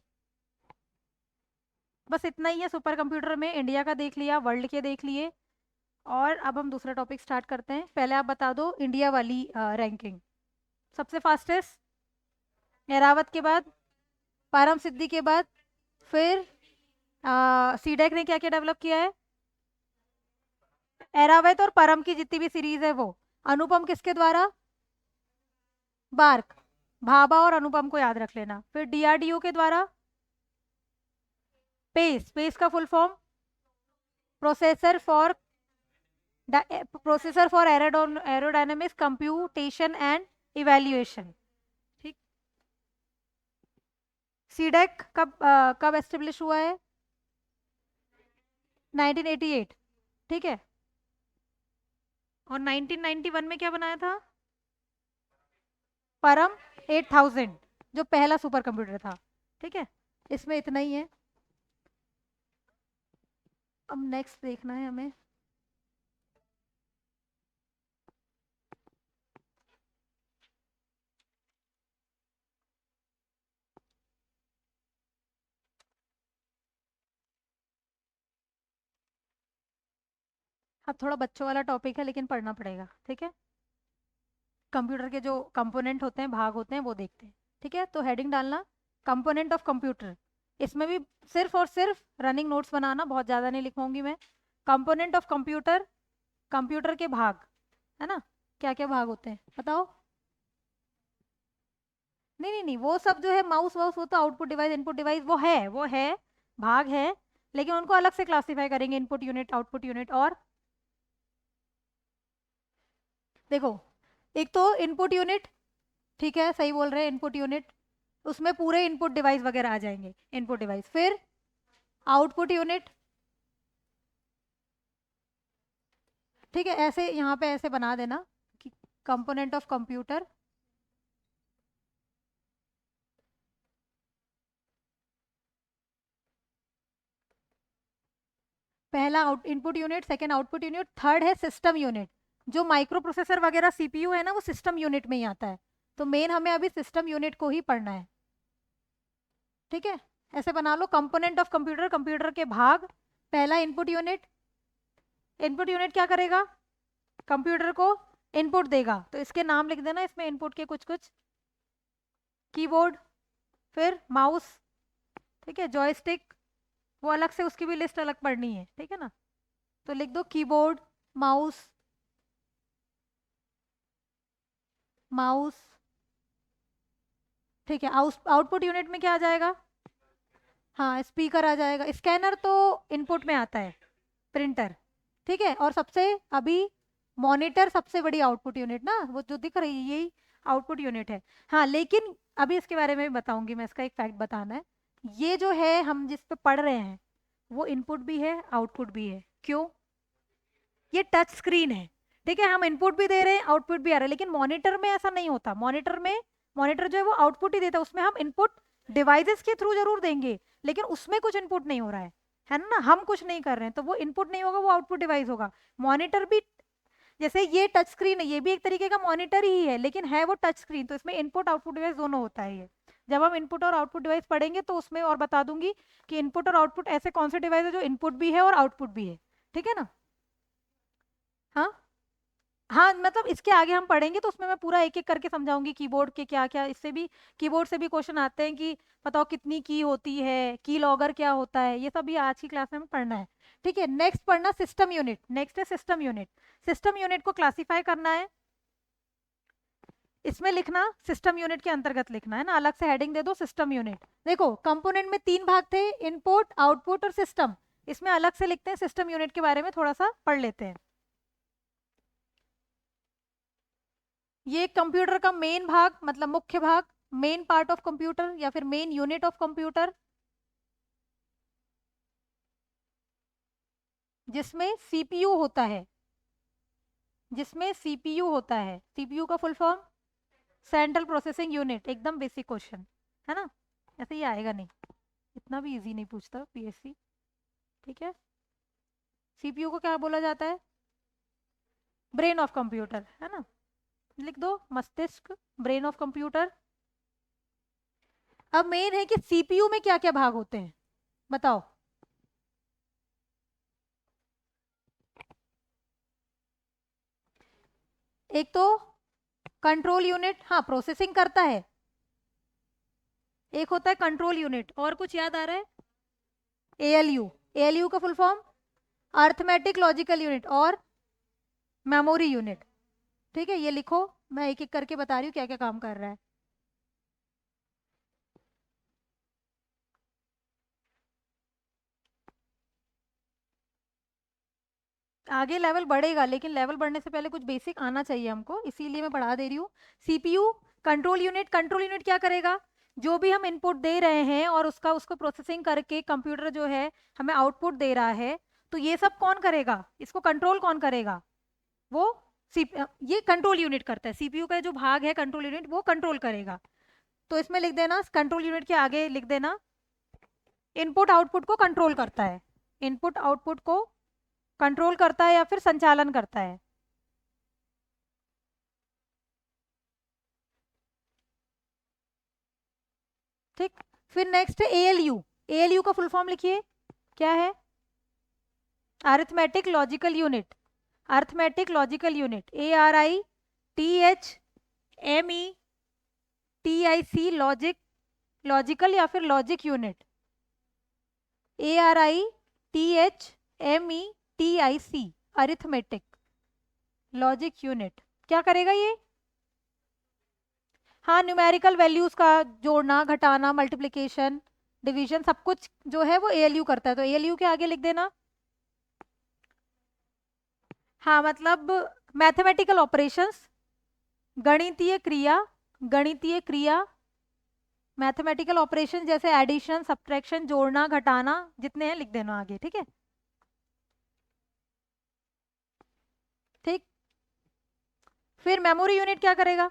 A: बस इतना ही है सुपर कंप्यूटर में, इंडिया का देख लिया, वर्ल्ड के देख लिए। और अब हम दूसरा टॉपिक स्टार्ट करते हैं। पहले आप बता दो इंडिया वाली रैंकिंग। सबसे फास्टेस्ट एरावत के बाद, पारम सिद्धि के बाद, फिर सीडेक ने क्या क्या डेवलप किया है? एरावत और परम की जितनी भी सीरीज है वो। अनुपम किसके द्वारा? बार्क, भाभा और अनुपम को याद रख लेना। फिर DRDO के द्वारा पेस, पेस का full form processor for aerodynamics computation and evaluation. ठीक, सीडेक कब एस्टेब्लिश हुआ है? 1988। ठीक है, और 1991 में क्या बनाया था? परम 8000, जो पहला सुपर कंप्यूटर था। ठीक है, इसमें इतना ही है। अब नेक्स्ट देखना है हमें। अब थोड़ा बच्चों वाला टॉपिक है लेकिन पढ़ना पड़ेगा। ठीक है, कंप्यूटर के जो कंपोनेंट होते हैं, भाग होते हैं, वो देखते हैं। ठीक है, तो हेडिंग डालना कंपोनेंट ऑफ कंप्यूटर। इसमें भी सिर्फ और सिर्फ रनिंग नोट्स बनाना, बहुत ज़्यादा नहीं लिखूंगी मैं। कंपोनेंट ऑफ कंप्यूटर, कंप्यूटर के भाग, है ना, क्या क्या भाग होते हैं बताओ। नहीं नहीं नहीं, वो सब जो है माउस वाउस, वो तो आउटपुट डिवाइस, इनपुट डिवाइस, वो है, भाग है, लेकिन उनको अलग से क्लासिफाई करेंगे, इनपुट यूनिट, आउटपुट यूनिट। और देखो, एक तो इनपुट यूनिट, ठीक है सही बोल रहे हैं, इनपुट यूनिट, उसमें पूरे इनपुट डिवाइस वगैरह आ जाएंगे, इनपुट डिवाइस। फिर आउटपुट यूनिट, ठीक है, ऐसे यहाँ पे ऐसे बना देना कि कंपोनेंट ऑफ कंप्यूटर, पहला out input unit, second output unit, third है सिस्टम यूनिट। जो माइक्रो प्रोसेसर वगैरह CPU है ना, वो सिस्टम यूनिट में ही आता है, तो मेन हमें अभी सिस्टम यूनिट को ही पढ़ना है। ठीक है, ऐसे बना लो कंपोनेंट ऑफ कंप्यूटर, कंप्यूटर के भाग, पहला इनपुट यूनिट, इनपुट यूनिट क्या करेगा? कंप्यूटर को इनपुट देगा, तो इसके नाम लिख देना इसमें, इनपुट के कुछ कुछ, कीबोर्ड, फिर माउस, ठीक है, जॉयस्टिक, वो अलग से, उसकी भी लिस्ट अलग पढ़नी है। ठीक है ना, तो लिख दो कीबोर्ड, माउस, माउस, ठीक है। आउटपुट यूनिट में क्या आ जाएगा? हाँ स्पीकर आ जाएगा, स्कैनर तो इनपुट में आता है, प्रिंटर, ठीक है। और सबसे अभी मॉनिटर सबसे बड़ी आउटपुट यूनिट ना, वो जो दिख रही है यही आउटपुट यूनिट है। हाँ लेकिन अभी इसके बारे में भी बताऊंगी मैं, इसका एक फैक्ट बताना है। ये जो है हम जिस पे पढ़ रहे हैं वो इनपुट भी है, आउटपुट भी है। क्यों? ये टच स्क्रीन है, ठीक है, हम इनपुट भी दे रहे हैं आउटपुट भी आ रहा है, लेकिन मॉनिटर में ऐसा नहीं होता। मॉनिटर में मॉनिटर जो है वो आउटपुट ही देता है, उसमें हम इनपुट डिवाइसेस के थ्रू जरूर देंगे, लेकिन उसमें कुछ इनपुट नहीं हो रहा है ना, हम कुछ नहीं कर रहे हैं, तो वो इनपुट नहीं होगा, वो आउटपुट डिवाइस होगा। मॉनिटर भी जैसे ये टच स्क्रीन है, ये भी एक तरीके का मॉनिटर ही है, लेकिन है वो टच स्क्रीन, तो इसमें इनपुट आउटपुट डिवाइस दोनों होता है। ये जब हम इनपुट और आउटपुट डिवाइस पढ़ेंगे तो उसमें और बता दूंगी कि इनपुट और आउटपुट ऐसे कौन से डिवाइस है जो इनपुट भी है और आउटपुट भी है, ठीक है ना। हाँ हाँ, मतलब इसके आगे हम पढ़ेंगे तो उसमें मैं पूरा एक एक करके समझाऊंगी कीबोर्ड के क्या क्या, इससे भी कीबोर्ड से भी क्वेश्चन आते हैं कि बताओ कितनी की होती है, की लॉगर क्या होता है, ये सब भी आज की क्लास में हमें पढ़ना है, ठीक है। नेक्स्ट पढ़ना सिस्टम यूनिट, नेक्स्ट है सिस्टम यूनिट। सिस्टम यूनिट को क्लासीफाई करना है, इसमें लिखना सिस्टम यूनिट के अंतर्गत लिखना है ना, अलग से हेडिंग दे दो सिस्टम यूनिट। देखो कंपोनेंट में 3 भाग थे, इनपुट आउटपुट और सिस्टम, इसमें अलग से लिखते हैं सिस्टम यूनिट के बारे में थोड़ा सा पढ़ लेते हैं। ये कंप्यूटर का मेन भाग, मतलब मुख्य भाग, मेन पार्ट ऑफ कंप्यूटर या फिर मेन यूनिट ऑफ कंप्यूटर, जिसमें सीपीयू होता है, जिसमें सीपीयू होता है। सीपीयू का full form central processing unit, एकदम बेसिक क्वेश्चन है ना, ऐसे ही आएगा नहीं, इतना भी इजी नहीं पूछता पीएससी, ठीक है। सीपीयू को क्या बोला जाता है, ब्रेन ऑफ कंप्यूटर, है ना, लिख दो मस्तिष्क, ब्रेन ऑफ कंप्यूटर। अब मेन है कि सीपीयू में क्या क्या भाग होते हैं, बताओ। एक तो कंट्रोल यूनिट, हाँ प्रोसेसिंग करता है, एक होता है कंट्रोल यूनिट, और कुछ याद आ रहा है, एएलयू, एएलयू का full form arithmetic logical unit और मेमोरी यूनिट, ठीक है। ये लिखो, मैं एक एक करके बता रही हूँ क्या क्या काम कर रहा है। आगे लेवल बढ़ेगा, लेकिन लेवल बढ़ने से पहले कुछ बेसिक आना चाहिए हमको, इसीलिए मैं पढ़ा दे रही हूँ। CPU control unit, control unit क्या करेगा, जो भी हम इनपुट दे रहे हैं और उसको प्रोसेसिंग करके कंप्यूटर जो है हमें आउटपुट दे रहा है, तो ये सब कौन करेगा, इसको कंट्रोल कौन करेगा, वो सी ये कंट्रोल यूनिट करता है। सीपीयू का जो भाग है कंट्रोल यूनिट वो कंट्रोल करेगा, तो इसमें लिख देना कंट्रोल यूनिट के आगे लिख देना इनपुट आउटपुट को कंट्रोल करता है, इनपुट आउटपुट को कंट्रोल करता है या फिर संचालन करता है, ठीक। फिर नेक्स्ट है एएलयू, एएलयू का फुल फॉर्म लिखिए, क्या है, arithmetic logical unit, arithmetic logical unit, ARITHMETIC, logic, logical या फिर logic unit, ARITHMETIC, arithmetic logic unit, क्या करेगा ये, हाँ न्यूमेरिकल वैल्यूज का जोड़ना घटाना मल्टीप्लिकेशन डिवीजन सब कुछ जो है वो एएलयू करता है, तो एएलयू के आगे लिख देना, हाँ मतलब मैथमेटिकल ऑपरेशंस, गणितीय क्रिया, गणितीय क्रिया, मैथमेटिकल ऑपरेशन जैसे एडिशन सब्ट्रैक्शन जोड़ना घटाना जितने हैं लिख देना आगे, ठीक है, ठीक। फिर मेमोरी यूनिट क्या करेगा,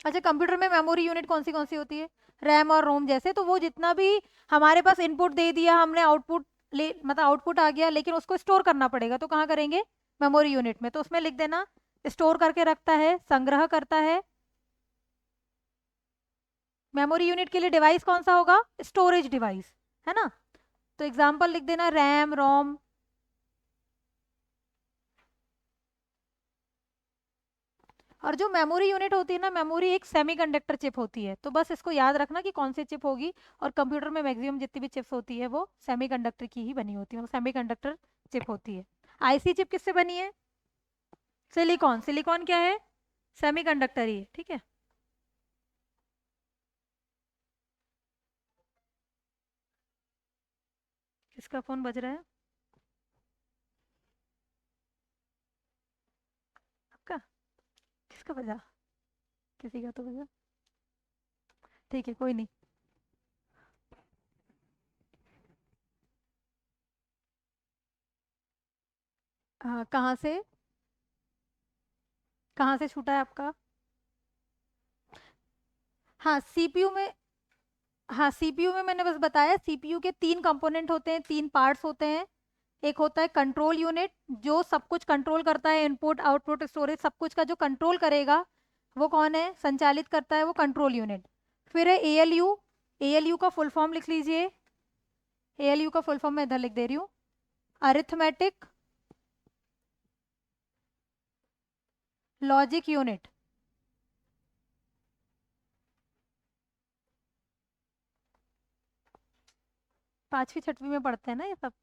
A: अच्छा कंप्यूटर में मेमोरी यूनिट कौन सी होती है, रैम और रोम जैसे, तो वो जितना भी हमारे पास इनपुट दे दिया हमने, आउटपुट ले मतलब आउटपुट आ गया, लेकिन उसको स्टोर करना पड़ेगा, तो कहाँ करेंगे, मेमोरी यूनिट में, तो उसमें लिख देना स्टोर करके रखता है, संग्रह करता है। मेमोरी यूनिट के लिए डिवाइस कौन सा होगा, स्टोरेज डिवाइस, है ना, तो एग्जाम्पल लिख देना रैम रोम। और जो मेमोरी यूनिट होती है ना, मेमोरी एक सेमीकंडक्टर चिप होती है, तो बस इसको याद रखना कि कौन सी चिप होगी, और कंप्यूटर में मैक्सिमम जितनी भी चिप्स होती है वो सेमीकंडक्टर की ही बनी होती है, मतलब सेमीकंडक्टर चिप होती है। आईसी चिप किससे बनी है, सिलिकॉन, सिलिकॉन क्या है, सेमीकंडक्टर ही है, ठीक है। किसका फोन बज रहा है, आपका, किसका बजा, किसी का तो बजा, ठीक है कोई नहीं। हाँ, कहाँ से छूटा है आपका? हाँ सीपीयू में। हाँ सीपीयू में मैंने बस बताया, सीपीयू के 3 कंपोनेंट होते हैं, 3 पार्ट्स होते हैं। एक होता है कंट्रोल यूनिट, जो सब कुछ कंट्रोल करता है, इनपुट आउटपुट स्टोरेज सब कुछ का जो कंट्रोल करेगा वो कौन है, संचालित करता है वो कंट्रोल यूनिट। फिर है एएलयू। एएलयू का फुल फॉर्म लिख लीजिए। एएलयू का फुल फॉर्म मैं इधर लिख दे रही हूँ, अरिथमेटिक लॉजिक यूनिट। पांचवी छठवीं में पढ़ते हैं ना ये सब,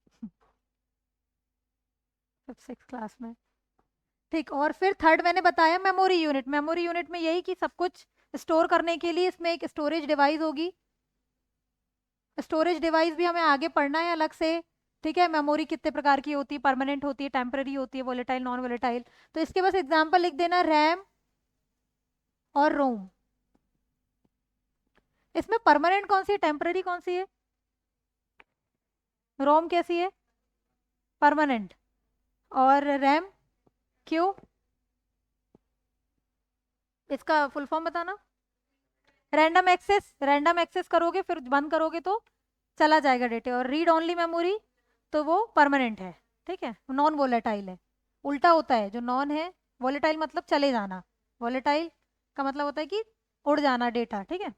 A: 5th 6th क्लास में। ठीक, और फिर थर्ड मैंने बताया मेमोरी यूनिट। मेमोरी यूनिट में यही कि सब कुछ स्टोर करने के लिए इसमें एक स्टोरेज डिवाइस होगी। स्टोरेज डिवाइस भी हमें आगे पढ़ना है अलग से। ठीक है, मेमोरी कितने प्रकार की होती है, परमानेंट होती है, टेम्पररी होती है, वोलेटाइल, नॉन वोलेटाइल। तो इसके बस एग्जांपल लिख देना, रैम और रोम। इसमें परमानेंट कौन सी है, टेम्पररी कौन सी है? रोम कैसी है, परमानेंट। और रैम क्यों, इसका फुल फॉर्म बताना। रैंडम एक्सेस, रैंडम एक्सेस करोगे फिर बंद करोगे तो चला जाएगा डेटा। और रीड ओनली मेमोरी तो वो परमानेंट है। ठीक है, नॉन वोलेटाइल है। उल्टा होता है, जो नॉन है, वोलेटाइल मतलब चले जाना, वोलेटाइल का मतलब होता है कि उड़ जाना डेटा। ठीक है,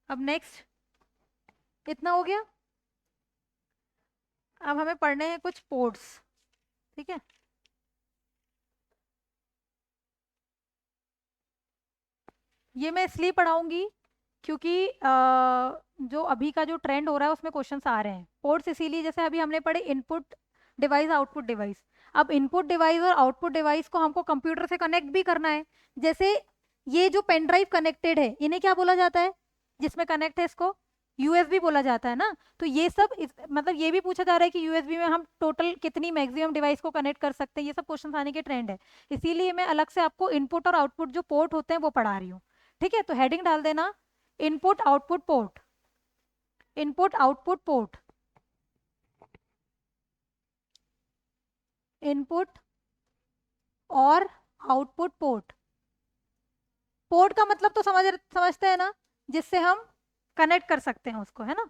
A: अब नेक्स्ट, इतना हो गया। अब हमें पढ़ने हैं कुछ पोर्ट्स। ठीक है, ये मैं इसलिए पढ़ाऊंगी क्योंकि जो अभी का जो ट्रेंड हो रहा है उसमें क्वेश्चंस आ रहे हैं पोर्ट्स, इसीलिए। जैसे अभी हमने पढ़े इनपुट डिवाइस, आउटपुट डिवाइस। अब इनपुट डिवाइस और आउटपुट डिवाइस को हमको कंप्यूटर से कनेक्ट भी करना है। जैसे ये जो पेन ड्राइव कनेक्टेड है, इन्हें क्या बोला जाता है, जिसमें कनेक्ट है इसको यूएसबी बोला जाता है ना। तो ये सब मतलब ये भी पूछा जा रहा है कि यूएसबी में हम टोटल कितनी मैक्सिमम डिवाइस को कनेक्ट कर सकते हैं। ये सब क्वेश्चन आने के ट्रेंड है, इसीलिए मैं अलग से आपको इनपुट और आउटपुट जो पोर्ट होते हैं वो पढ़ा रही हूँ। ठीक है, तो हेडिंग डाल देना, input output port, input output port, input और आउटपुट पोर्ट। पोर्ट का मतलब तो समझते हैं ना, जिससे हम कनेक्ट कर सकते हैं उसको, है ना।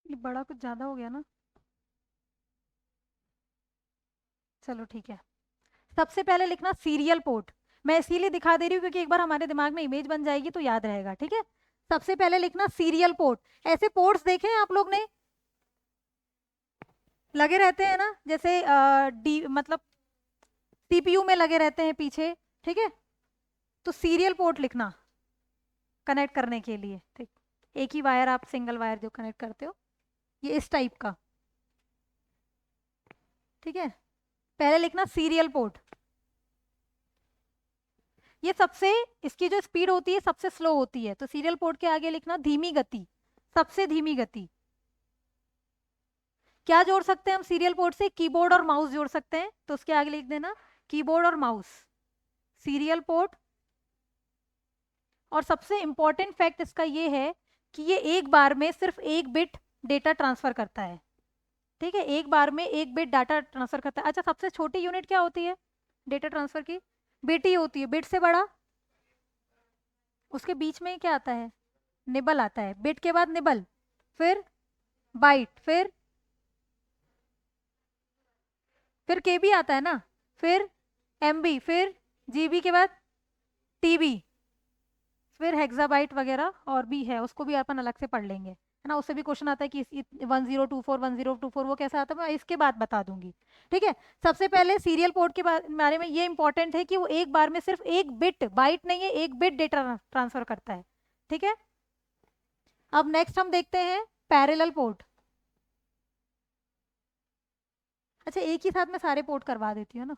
A: ये बड़ा कुछ ज्यादा हो गया ना, चलो ठीक है। सबसे पहले लिखना सीरियल पोर्ट। मैं इसीलिए दिखा दे रही हूँ क्योंकि एक बार हमारे दिमाग में इमेज बन जाएगी तो याद रहेगा। ठीक है, सबसे पहले लिखना सीरियल पोर्ट। ऐसे पोर्ट्स देखे हैं आप लोग ने, लगे रहते हैं ना, जैसे डी मतलब सीपीयू में लगे रहते हैं पीछे। ठीक है, तो सीरियल पोर्ट लिखना कनेक्ट करने के लिए। ठीक, एक ही वायर, आप सिंगल वायर जो कनेक्ट करते हो, ये इस टाइप का। ठीक है, पहले लिखना सीरियल पोर्ट। ये सबसे, इसकी जो स्पीड होती है सबसे स्लो होती है, तो सीरियल पोर्ट के आगे लिखना धीमी गति, सबसे धीमी गति। क्या जोड़ सकते हैं हम सीरियल पोर्ट से, कीबोर्ड और माउस जोड़ सकते हैं, तो उसके आगे लिख देना कीबोर्ड और माउस, सीरियल पोर्ट। और सबसे इंपॉर्टेंट फैक्ट इसका ये है कि ये एक बार में सिर्फ एक बिट डेटा ट्रांसफर करता है। ठीक है, एक बार में एक बिट डाटा ट्रांसफर करता है। अच्छा, सबसे छोटी यूनिट क्या होती है डेटा ट्रांसफर की, बिट ही होती है। बिट से बड़ा, उसके बीच में क्या आता है, निबल आता है। बिट के बाद निबल, फिर बाइट, फिर केबी आता है ना, फिर एमबी, फिर जीबी के बाद टीबी, फिर हेक्साबाइट वगैरह और भी है, उसको भी अपन अलग से पढ़ लेंगे, है ना। उससे भी क्वेश्चन आता है कि 1024 वो कैसा आता है, मैं इसके बाद बता दूंगी। ठीक है, सबसे पहले सीरियल पोर्ट के बारे में ये इंपॉर्टेंट है कि वो एक बार में सिर्फ एक बिट, बाइट नहीं है, एक बिट डेटा ट्रांसफर करता है। ठीक है, अब नेक्स्ट हम देखते हैं पैरेलल पोर्ट। अच्छा एक ही साथ में सारे पोर्ट करवा देती हूँ ना।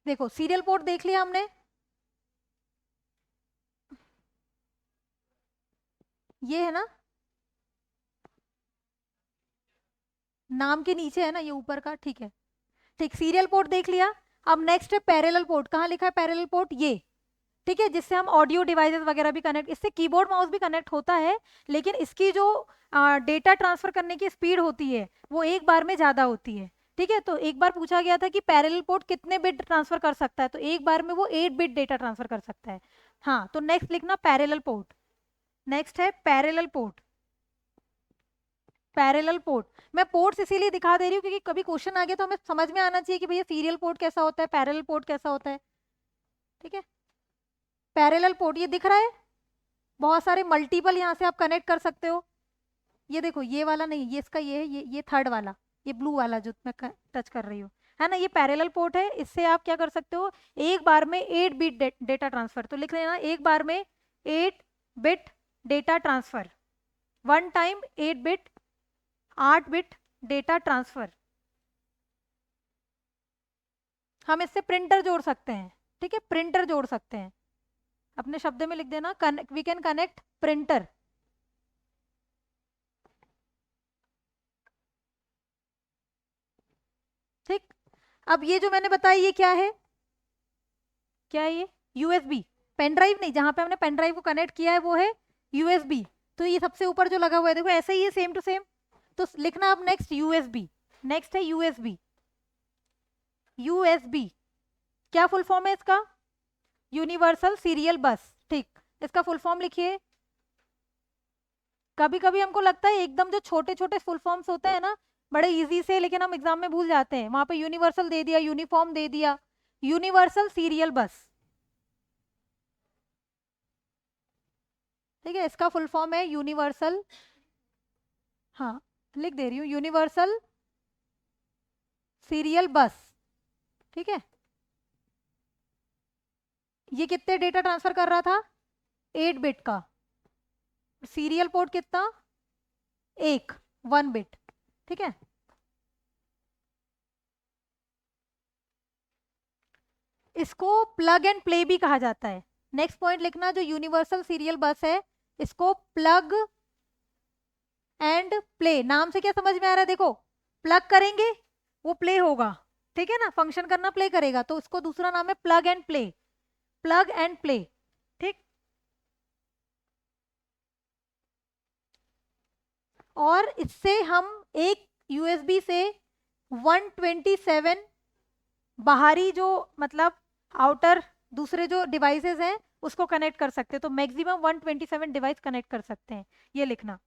A: देखो सीरियल पोर्ट देख लिया हमने, ये है ना, नाम के नीचे है ना ये ऊपर का, ठीक है। ठीक, सीरियल पोर्ट देख लिया। अब नेक्स्ट है पैरेलल पोर्ट। कहाँ लिखा है पैरेलल पोर्ट? ये, ठीक है, जिससे हम ऑडियो डिवाइसेस वगैरह भी कनेक्ट, इससे कीबोर्ड माउस भी कनेक्ट होता है, लेकिन इसकी जो डेटा ट्रांसफर करने की स्पीड होती है वो एक बार में ज्यादा होती है। ठीक है, तो एक बार पूछा गया था कि पैरेलल पोर्ट कितने बिट ट्रांसफर कर सकता है, तो एक बार में वो 8 बिट डेटा ट्रांसफर कर सकता है। हाँ, तो नेक्स्ट लिखना पैरेलल पोर्ट। नेक्स्ट है पैरेलल पोर्ट। पैरेलल पोर्ट, मैं पोर्ट्स इसीलिए दिखा दे रही हूँ क्योंकि कभी क्वेश्चन आ गया तो हमें समझ में आना चाहिए कि भैया सीरियल पोर्ट कैसा होता है, पैरेलल पोर्ट कैसा होता है। ठीक है, पैरेलल पोर्ट ये दिख रहा है, बहुत सारे मल्टीपल यहाँ से आप कनेक्ट कर सकते हो। ये देखो, ये वाला नहीं, ये इसका ये है, ये थर्ड वाला, ये ब्लू वाला जो मैं टच कर रही हूँ, है ना, ये पैरेलल पोर्ट है। इससे आप क्या कर सकते हो, एक बार में 8 बिट डेटा ट्रांसफर, तो लिख लेना एक बार में 8 bit data transfer, one time 8 bit, 8 bit data transfer. हम इससे प्रिंटर जोड़ सकते हैं, ठीक है, प्रिंटर जोड़ सकते हैं, अपने शब्द में लिख देना, वी कैन कनेक्ट प्रिंटर। ठीक, अब ये जो मैंने बताया ये क्या है, क्या है ये? यूएसबी, पेन ड्राइव नहीं, जहां पे हमने पेन ड्राइव को कनेक्ट किया है वो है यूएसबी। तो ये सबसे ऊपर जो लगा हुआ है देखो ऐसे ही है, सेम टू सेम। तो लिखना अब नेक्स्ट यूएसबी। नेक्स्ट है यूएसबी। यूएसबी क्या फुल फॉर्म है इसका? यूनिवर्सल सीरियल बस। ठीक, इसका फुल फॉर्म लिखिए। कभी कभी हमको लगता है एकदम जो छोटे छोटे फुल फॉर्म्स होते हैं ना बड़े इजी से, लेकिन हम एग्जाम में भूल जाते हैं, वहां पे यूनिवर्सल दे दिया, यूनिफॉर्म दे दिया। यूनिवर्सल सीरियल बस, ठीक है, इसका फुल फॉर्म है यूनिवर्सल, हाँ लिख दे रही हूँ, यूनिवर्सल सीरियल बस। ठीक है, ये कितने डेटा ट्रांसफर कर रहा था? 8 बिट का। सीरियल पोर्ट कितना? एक, 1 बिट। ठीक है, इसको प्लग एंड प्ले भी कहा जाता है। नेक्स्ट पॉइंट लिखना, जो यूनिवर्सल सीरियल बस है इसको प्लग एंड प्ले, नाम से क्या समझ में आ रहा है? देखो, प्लग करेंगे वो प्ले होगा, ठीक है ना, फंक्शन करना प्ले करेगा, तो उसको दूसरा नाम है plug and play. Plug and play, ठीक। और इससे हम एक यूएसबी से 127 बाहरी जो मतलब आउटर दूसरे जो डिवाइसेस हैं उसको कनेक्ट कर सकते हैं, तो मैक्सिमम 127 डिवाइस कनेक्ट कर सकते हैं, ये लिखना।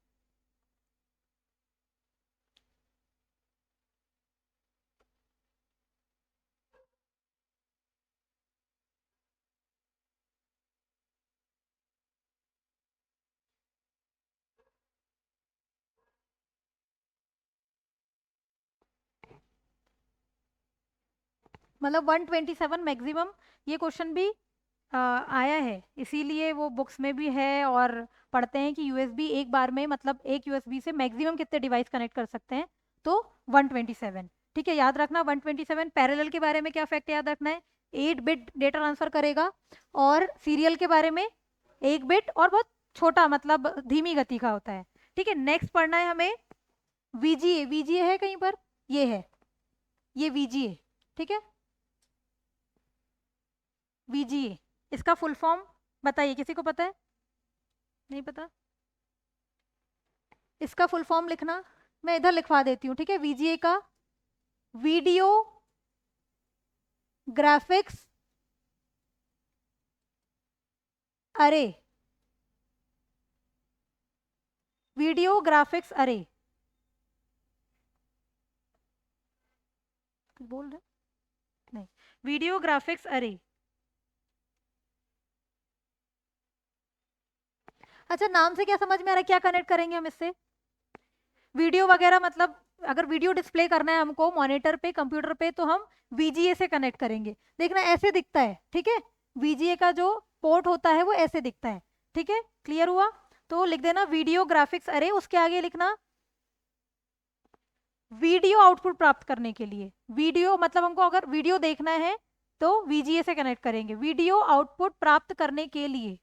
A: मतलब 127 मैक्सिमम, ये क्वेश्चन भी आया है, इसीलिए वो बुक्स में भी है, और पढ़ते हैं कि यूएसबी एक बार में मतलब एक यूएसबी से मैक्सिमम कितने डिवाइस कनेक्ट कर सकते हैं, तो 127। ठीक है, याद रखना 127। पैरेलल के बारे में क्या फैक्ट याद रखना है? 8 बिट डेटा ट्रांसफर करेगा, और सीरियल के बारे में 1 बिट और बहुत छोटा मतलब धीमी गति का होता है। ठीक है, नेक्स्ट पढ़ना है हमें वीजीए। वीजीए है कहीं पर? ये है, ये वीजीए, ठीक है, वीजीए, इसका फुल फॉर्म बताइए, किसी को पता है? नहीं पता? इसका फुल फॉर्म लिखना, मैं इधर लिखवा देती हूँ, ठीक है, वीजीए का वीडियो ग्राफिक्स अरे। वीडियो ग्राफिक्स अरे, बोल रहे? नहीं, वीडियो ग्राफिक्स अरे। अच्छा, नाम से क्या समझ में आ रहा है, क्या कनेक्ट करेंगे हम इससे? वीडियो वगैरह मतलब अगर वीडियो डिस्प्ले करना है हमको मॉनिटर पे कंप्यूटर पे तो हम वीजीए से कनेक्ट करेंगे। देखना ऐसे दिखता है, ठीक है। वीजीए का जो पोर्ट होता है वो ऐसे दिखता है, ठीक है। क्लियर हुआ? तो लिख देना वीडियो ग्राफिक्स अरे, उसके आगे लिखना वीडियो आउटपुट प्राप्त करने के लिए। वीडियो मतलब हमको अगर वीडियो देखना है तो वीजीए से कनेक्ट करेंगे, वीडियो आउटपुट प्राप्त करने के लिए।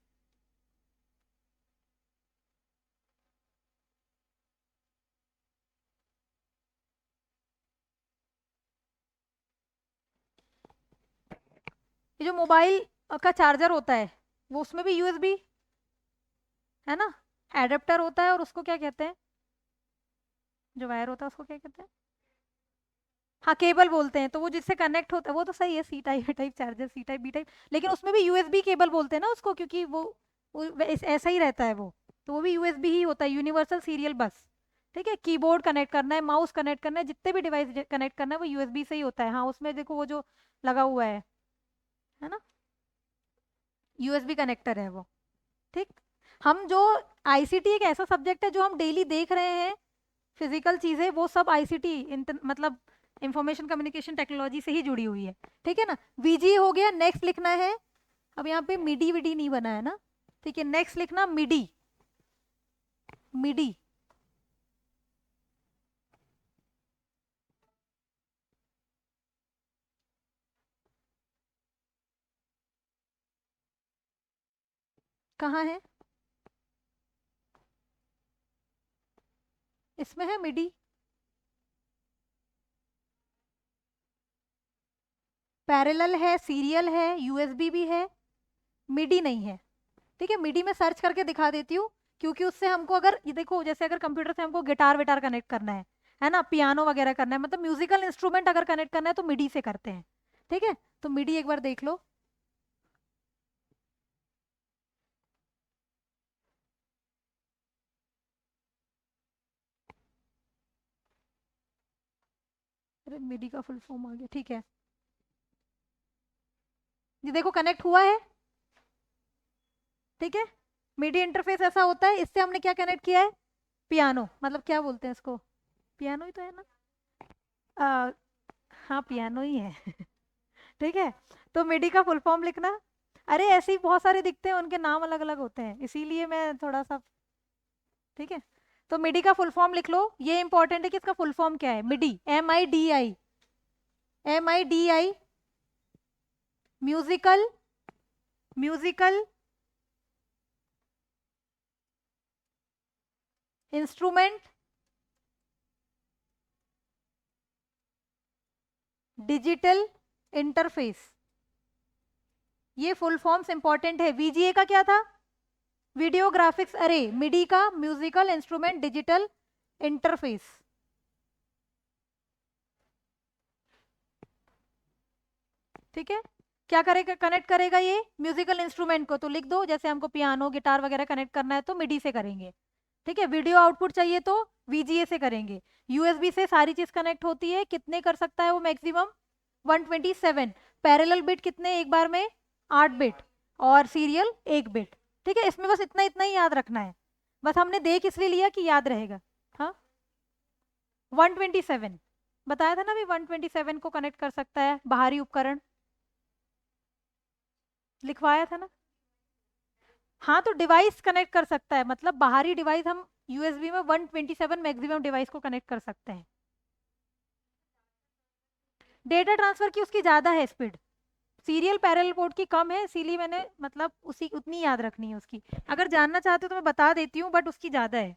A: ये जो मोबाइल का चार्जर होता है वो उसमें भी यूएसबी है ना, एडेप्टर होता है, और उसको क्या कहते हैं, जो वायर होता है उसको क्या कहते हैं? हाँ केबल बोलते हैं। तो वो जिससे कनेक्ट होता है वो तो सही है, C type type charger, C type B type, लेकिन उसमें भी यूएसबी केबल बोलते हैं ना उसको, क्योंकि ऐसा ही रहता है वो। तो वो भी यूएसबी ही होता है, यूनिवर्सल सीरियल बस। ठीक है, कीबोर्ड कनेक्ट करना है, माउस कनेक्ट करना है, जितने भी डिवाइस कनेक्ट करना है वो यूएसबी से ही होता है। हाँ उसमें देखो वो जो लगा हुआ है ना, यूएसबी कनेक्टर है वो। ठीक। हम जो आईसीटी एक ऐसा सब्जेक्ट है जो हम डेली देख रहे हैं, फिजिकल चीजें वो सब आईसीटी मतलब इंफॉर्मेशन कम्युनिकेशन टेक्नोलॉजी से ही जुड़ी हुई है। ठीक है ना, वीजी हो गया। नेक्स्ट लिखना है, अब यहाँ पे मिडी विडी नहीं बना है ना, ठीक है। नेक्स्ट लिखना मिडी। मिडी कहाँ है? इसमें है मिडी। पैरेलल है, सीरियल है, यूएसबी भी है, मिडी नहीं है। ठीक है, मिडी में सर्च करके दिखा देती हूँ, क्योंकि उससे हमको अगर ये देखो, जैसे अगर कंप्यूटर से हमको गिटार विटार कनेक्ट करना है ना, पियानो वगैरह करना है, मतलब म्यूजिकल इंस्ट्रूमेंट अगर कनेक्ट करना है तो मिडी से करते हैं। ठीक है, तो मिडी एक बार देख लो। अरे मिडी का फुल फॉर्म आ गया, ठीक है। ये देखो कनेक्ट हुआ है, ठीक है। मिडी इंटरफेस ऐसा होता है, इससे हमने क्या कनेक्ट किया है? पियानो, मतलब क्या बोलते हैं इसको, पियानो ही तो है ना। आ, हाँ पियानो ही है। ठीक है, तो मिडी का फुल फॉर्म लिखना। अरे ऐसे ही बहुत सारे दिखते हैं, उनके नाम अलग अलग होते हैं, इसीलिए मैं थोड़ा सा। ठीक है, तो मिडी का फुल फॉर्म लिख लो। ये इंपॉर्टेंट है कि इसका फुल फॉर्म क्या है। मिडी, MIDI, MIDI, musical, musical instrument digital interface. ये फुल फॉर्म्स इंपॉर्टेंट है। वीजीए का क्या था? वीडियो ग्राफिक्स अरे। मिडी का म्यूजिकल इंस्ट्रूमेंट डिजिटल इंटरफेस। ठीक है, क्या करेगा? कनेक्ट करेगा ये म्यूजिकल इंस्ट्रूमेंट को, तो लिख दो जैसे हमको पियानो गिटार वगैरह कनेक्ट करना है तो मिडी से करेंगे। ठीक है, वीडियो आउटपुट चाहिए तो वीजीए से करेंगे। यूएसबी से सारी चीज कनेक्ट होती है, कितने कर सकता है वो मैक्सिमम? 127। पैरेलल बिट कितने एक बार में? 8 बिट। और सीरियल 1 बिट। ठीक है, इसमें बस इतना इतना ही याद रखना है, बस हमने देख इसलिए लिया कि याद रहेगा। हाँ 127 बताया था ना भी, 127 को कनेक्ट कर सकता है बाहरी उपकरण, लिखवाया था ना। हाँ तो डिवाइस कनेक्ट कर सकता है, मतलब बाहरी डिवाइस हम यूएसबी में 127 मैक्सिमम डिवाइस को कनेक्ट कर सकते हैं। डेटा ट्रांसफर की उसकी ज्यादा है स्पीड, सीरियल पैरेलल पोर्ट की कम है, इसीलिए मैंने मतलब उसी उतनी याद रखनी है उसकी। अगर जानना चाहते हो तो मैं बता देती हूँ, बट उसकी ज्यादा है।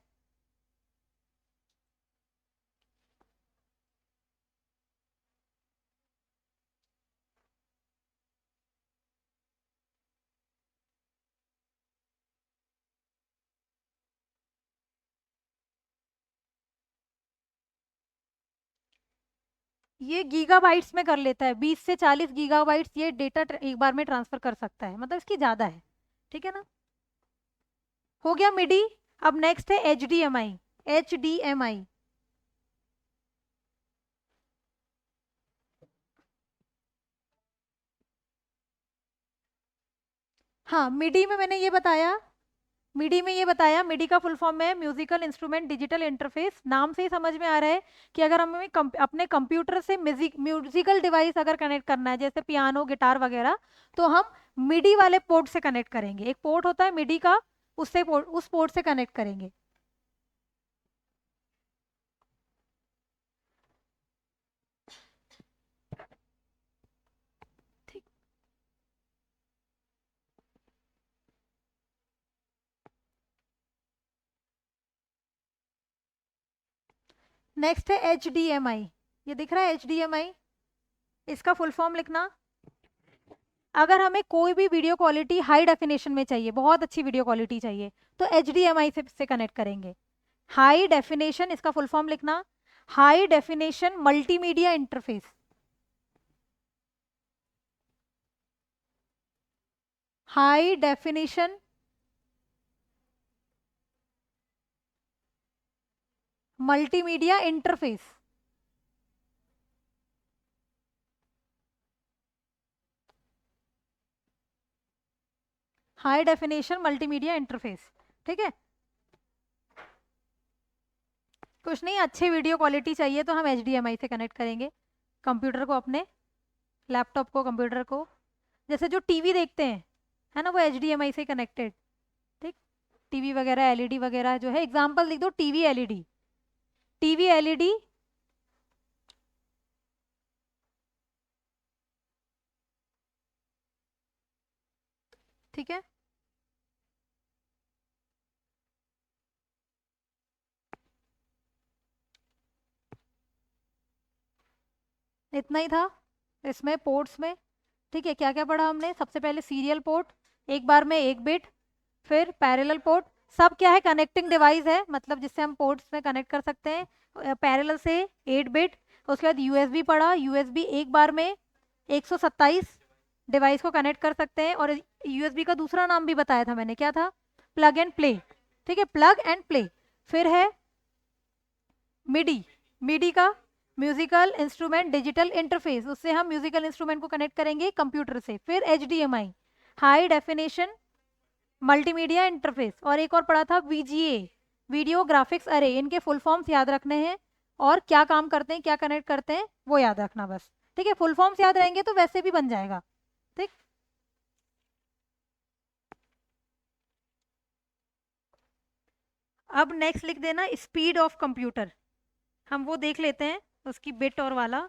A: ये गीगाबाइट्स में कर लेता है, 20 से 40 गीगाबाइट्स ये डेटा एक बार में ट्रांसफर कर सकता है, मतलब इसकी ज्यादा है। ठीक है ना, हो गया मिडी। अब नेक्स्ट है HDMI। HDMI, हाँ मिडी में मैंने ये बताया मिडी में ये बताया, मिडी का फुल फॉर्म है म्यूजिकल इंस्ट्रूमेंट डिजिटल इंटरफेस। नाम से ही समझ में आ रहा है कि अगर हमें अपने कंप्यूटर से म्यूजिकल डिवाइस अगर कनेक्ट करना है, जैसे पियानो गिटार वगैरह, तो हम मिडी वाले पोर्ट से कनेक्ट करेंगे। एक पोर्ट होता है मिडी का, उससे उस पोर्ट से कनेक्ट करेंगे। ठीक। नेक्स्ट है HDMI। ये दिख रहा है HDMI, इसका फुल फॉर्म लिखना। अगर हमें कोई भी वीडियो क्वालिटी हाई डेफिनेशन में चाहिए, बहुत अच्छी वीडियो क्वालिटी चाहिए, तो HDMI से कनेक्ट करेंगे। हाई डेफिनेशन, इसका फुल फॉर्म लिखना, high definition multimedia interface. High definition multimedia interface. High definition multimedia interface, ठीक है। कुछ नहीं, अच्छी वीडियो क्वालिटी चाहिए तो हम HDMI से कनेक्ट करेंगे कंप्यूटर को, अपने लैपटॉप को, कंप्यूटर को। जैसे जो टीवी देखते हैं, है ना, वो HDMI से कनेक्टेड। ठीक, टीवी वगैरह, LED वगैरह जो है, एग्जांपल लिख दो, टीवी LED, टीवी LED। ठीक है, इतना ही था इसमें पोर्ट्स में। ठीक है, क्या क्या पढ़ा हमने? सबसे पहले सीरियल पोर्ट, एक बार में एक बिट। फिर पैरेलल पोर्ट, सब क्या है, कनेक्टिंग डिवाइस है, मतलब जिससे हम पोर्ट्स में कनेक्ट कर सकते हैं पैरेलल से 8 बिट। उसके बाद USB पढ़ा, USB एक बार में 127 डिवाइस को कनेक्ट कर सकते हैं। और USB का दूसरा नाम भी बताया था मैंने, क्या था? Plug and play. ठीक है, प्लग एंड प्ले। फिर है मिडी, मिडी का म्यूजिकल इंस्ट्रूमेंट डिजिटल इंटरफेस, उससे हम म्यूजिकल इंस्ट्रूमेंट को कनेक्ट करेंगे कंप्यूटर से। फिर HDMI, high definition multimedia interface. और एक और पढ़ा था VGA, वीडियो ग्राफिक्स अरे। इनके फुल फॉर्म्स याद रखने हैं, और क्या काम करते हैं, क्या कनेक्ट करते हैं, वो याद रखना बस। ठीक है, फुल फॉर्म्स याद रहेंगे तो वैसे भी बन जाएगा। ठीक, अब नेक्स्ट लिख देना स्पीड ऑफ कंप्यूटर। हम वो देख लेते हैं, उसकी बिट और वाला।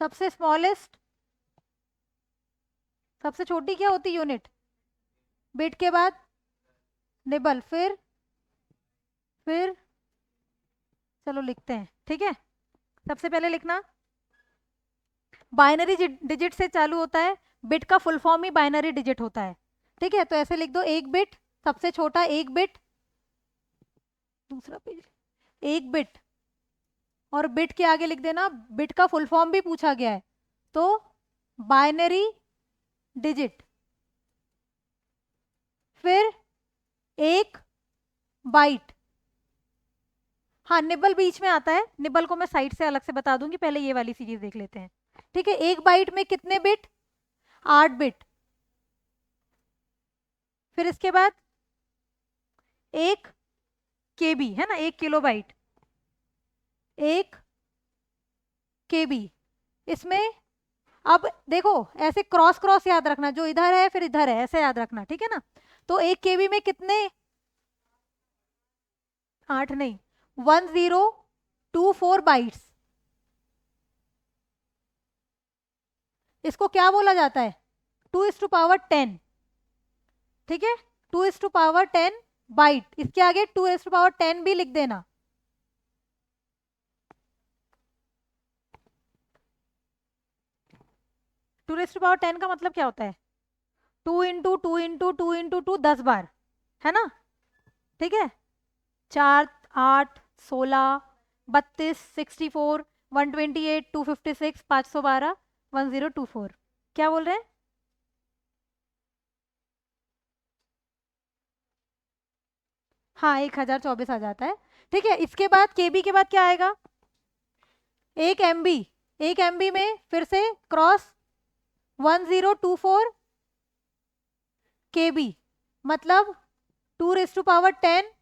A: सबसे स्मॉलेस्ट, सबसे छोटी क्या होती यूनिट? बिट के बाद निबल, फिर चलो लिखते हैं। ठीक है, सबसे पहले लिखना बाइनरी डिजिट से चालू होता है, बिट का फुल फॉर्म ही बाइनरी डिजिट होता है। ठीक है, तो ऐसे लिख दो, एक बिट, सबसे छोटा एक बिट, दूसरा पेज, एक बिट। और बिट के आगे लिख देना, बिट का फुल फॉर्म भी पूछा गया है तो बाइनरी डिजिट। फिर एक बाइट। हाँ, निबल बीच में आता है, निबल को मैं साइड से अलग से बता दूंगी, पहले ये वाली सीरीज देख लेते हैं। ठीक है, एक बाइट में कितने बिट? 8 बिट। फिर इसके बाद एक KB, है ना, 1 किलोबाइट, 1 KB। इसमें अब देखो, ऐसे क्रॉस क्रॉस याद रखना, जो इधर है फिर इधर है, ऐसे याद रखना। ठीक है ना, तो 1 KB में कितने? 8 नहीं, 1024 बाइट्स। इसको क्या बोला जाता है? 2 is to power 10। ठीक है, 2 is to power 10 बाइट, इसके आगे 2⁻10 भी लिख देना। टू रेस टू पावर 10 का मतलब क्या होता है? 2 × 2 × 2 × 2 10 बार, है ना? ठीक है, 4, 8, 16, 32, 64, 128, 256, 512, 1024। क्या बोल रहे हैं? हाँ, 1024 आ जाता है। ठीक है, इसके बाद केबी के बाद क्या आएगा? 1 MB। 1 MB में फिर से क्रॉस 1024 KB, मतलब 2⁻10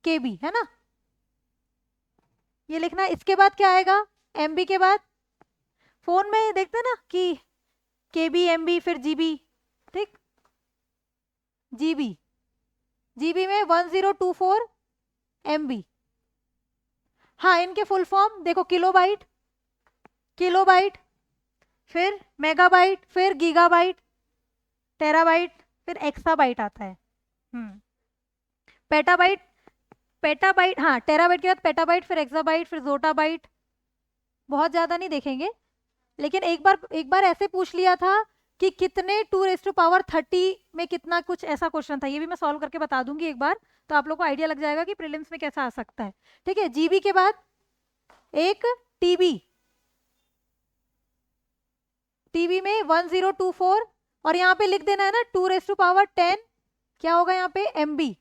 A: KB, है ना? ये लिखना। इसके बाद क्या आएगा? MB के बाद फोन में देखते हैं ना कि KB, MB, फिर GB। ठीक, GB। GB में 1024 MB। हाँ, इनके फुल फॉर्म देखो, किलोबाइट, किलोबाइट, फिर मेगाबाइट, फिर गीगाबाइट, टेराबाइट, फिर एक्साबाइट आता है। पेटाबाइट, पेटाबाइट, हाँ, टेराबाइट के बाद पेटाबाइट, फिर एक्साबाइट, फिर जोटाबाइट। बहुत ज्यादा नहीं देखेंगे, लेकिन एक बार ऐसे पूछ लिया था कि कितने 2⁻30 में कितना, कुछ ऐसा क्वेश्चन था। ये भी मैं सॉल्व करके बता दूंगी एक बार, तो आप लोग को आइडिया लग जाएगा कि प्रीलिम्स में कैसा आ सकता है। ठीक है, जीबी के बाद एक टीबी, टीबी में 1024, और यहाँ पे लिख देना है ना 2⁻10, क्या होगा यहाँ पे? MB।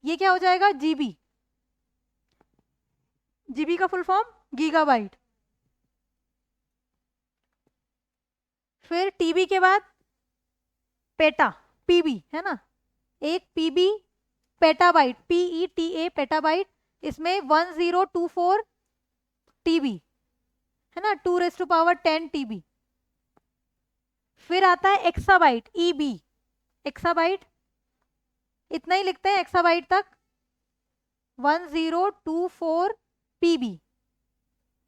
A: ये क्या हो जाएगा? जीबी। जीबी का फुल फॉर्म गीगाबाइट। फिर टीबी के बाद पेटा, पीबी, है ना? एक पीबी पेटाबाइट, PETA, पेटाबाइट। इसमें 1024 टीबी, है ना? 2⁻10 टीबी। फिर आता है एक्साबाइट, EB, एक्साबाइट। इतना ही लिखते हैं एक्साबाइट तक, 1024 PB,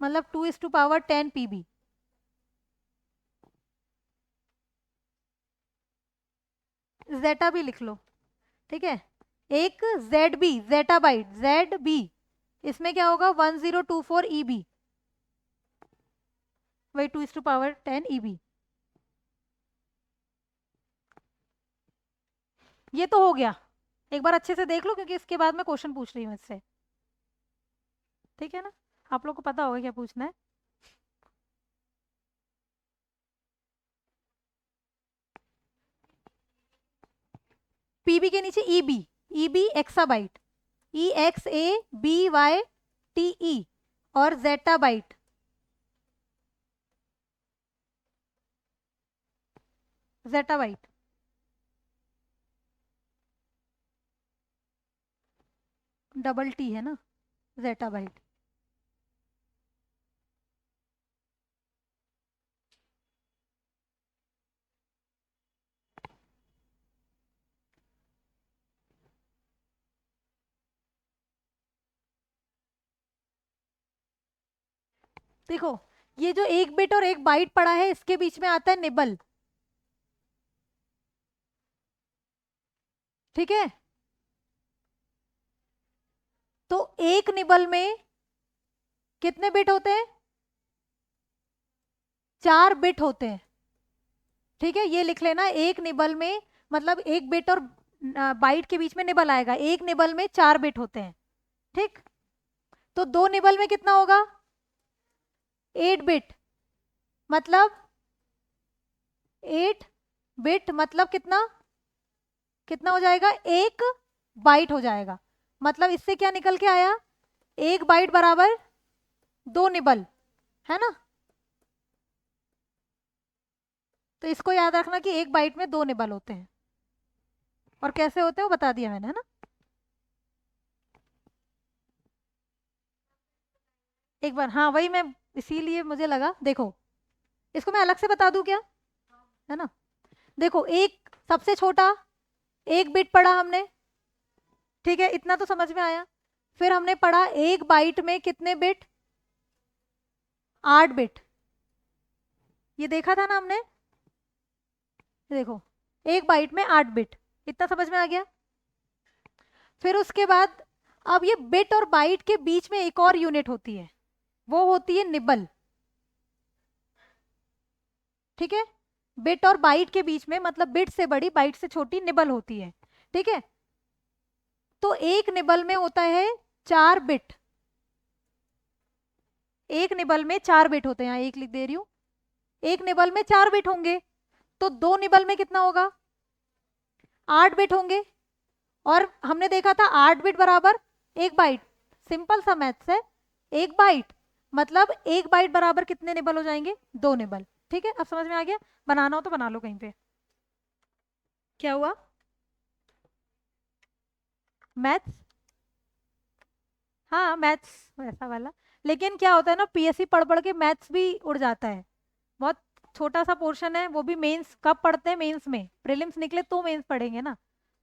A: मतलब 2⁻10 PB। जेटा भी लिख लो। ठीक है, एक ZB, जेटाबाइट, ZB। इसमें क्या होगा? 1024 EB, वही 2⁻10 EB। ये तो हो गया। एक बार अच्छे से देख लो, क्योंकि इसके बाद मैं क्वेश्चन पूछ रही हूँ इससे। ठीक है ना? आप लोग को पता होगा क्या पूछना है। पीबी के नीचे ईबी, ईबी एक्साबाइट, EXABYTE, और जेटाबाइट, जेटाबाइट। डबल टी है ना, जेटाबाइट। देखो, ये जो 1 बिट और 1 बाइट पड़ा है, इसके बीच में आता है निबल। ठीक है, तो एक निबल में कितने बिट होते हैं? 4 बिट होते हैं। ठीक है, ये लिख लेना। एक निबल में, मतलब 1 बिट और बाइट के बीच में निबल आएगा। एक निबल में 4 बिट होते हैं। ठीक, तो 2 निबल में कितना होगा? 8 बिट, मतलब 8 बिट मतलब कितना, कितना हो जाएगा? 1 बाइट हो जाएगा। मतलब इससे क्या निकल के आया? 1 बाइट बराबर 2 निबल, है ना? तो इसको याद रखना कि 1 बाइट में 2 निबल होते हैं। और कैसे होते हैं वो बता दिया मैंने, है ना? एक बार, हाँ, वही मैं, इसीलिए मुझे लगा। देखो, इसको मैं अलग से बता दूं क्या, है ना? देखो, एक सबसे छोटा 1 बिट पढ़ा हमने। ठीक है, इतना तो समझ में आया। फिर हमने पढ़ा 1 बाइट में कितने बिट? 8 बिट। ये देखा था ना हमने। देखो, 1 बाइट में 8 बिट, इतना समझ में आ गया। फिर उसके बाद अब ये बिट और बाइट के बीच में एक और यूनिट होती है, वो होती है निबल। ठीक है, बिट और बाइट के बीच में, मतलब बिट से बड़ी बाइट से छोटी निबल होती है। ठीक है, तो एक निबल में होता है 4 बिट। एक निबल में 4 बिट होते हैं, यहाँ एक लिख दे रही हूं, एक निबल में 4 बिट होंगे, तो 2 निबल में कितना होगा, 8 बिट होंगे। और हमने देखा था 8 बिट बराबर 1 बाइट, सिंपल सा मैथ्स है। 1 बाइट मतलब 1 बाइट बराबर कितने निबल हो जाएंगे, 2 निबल। ठीक है, अब समझ में आ गया, बनाना हो तो बना लो कहीं पे। क्या हुआ, मैथ्स, हाँ मैथ्स वैसा वाला। लेकिन क्या होता है ना, पीएससी पढ़ पढ़ के मैथ्स भी उड़ जाता है, बहुत छोटा सा पोर्शन है वो भी। मेंस कब पढ़ते हैं, मेंस में, प्रीलिम्स निकले तो मेंस पढ़ेंगे ना,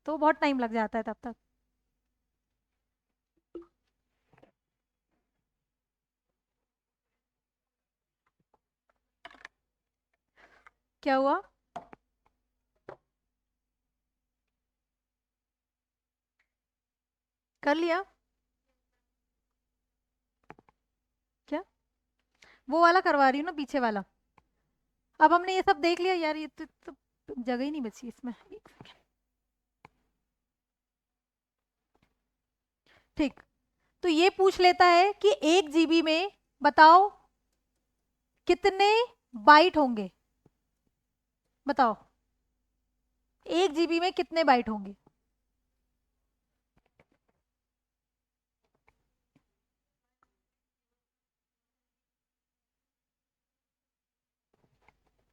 A: तो बहुत टाइम लग जाता है तब तक। क्या हुआ, कर लिया क्या, वो वाला करवा रही हूँ ना, पीछे वाला। अब हमने ये सब देख लिया यार, ये तो जगह ही नहीं बची इसमें, एक सेकेंड। ठीक, तो ये पूछ लेता है कि 1 GB में बताओ कितने बाइट होंगे, बताओ 1 GB में कितने बाइट होंगे।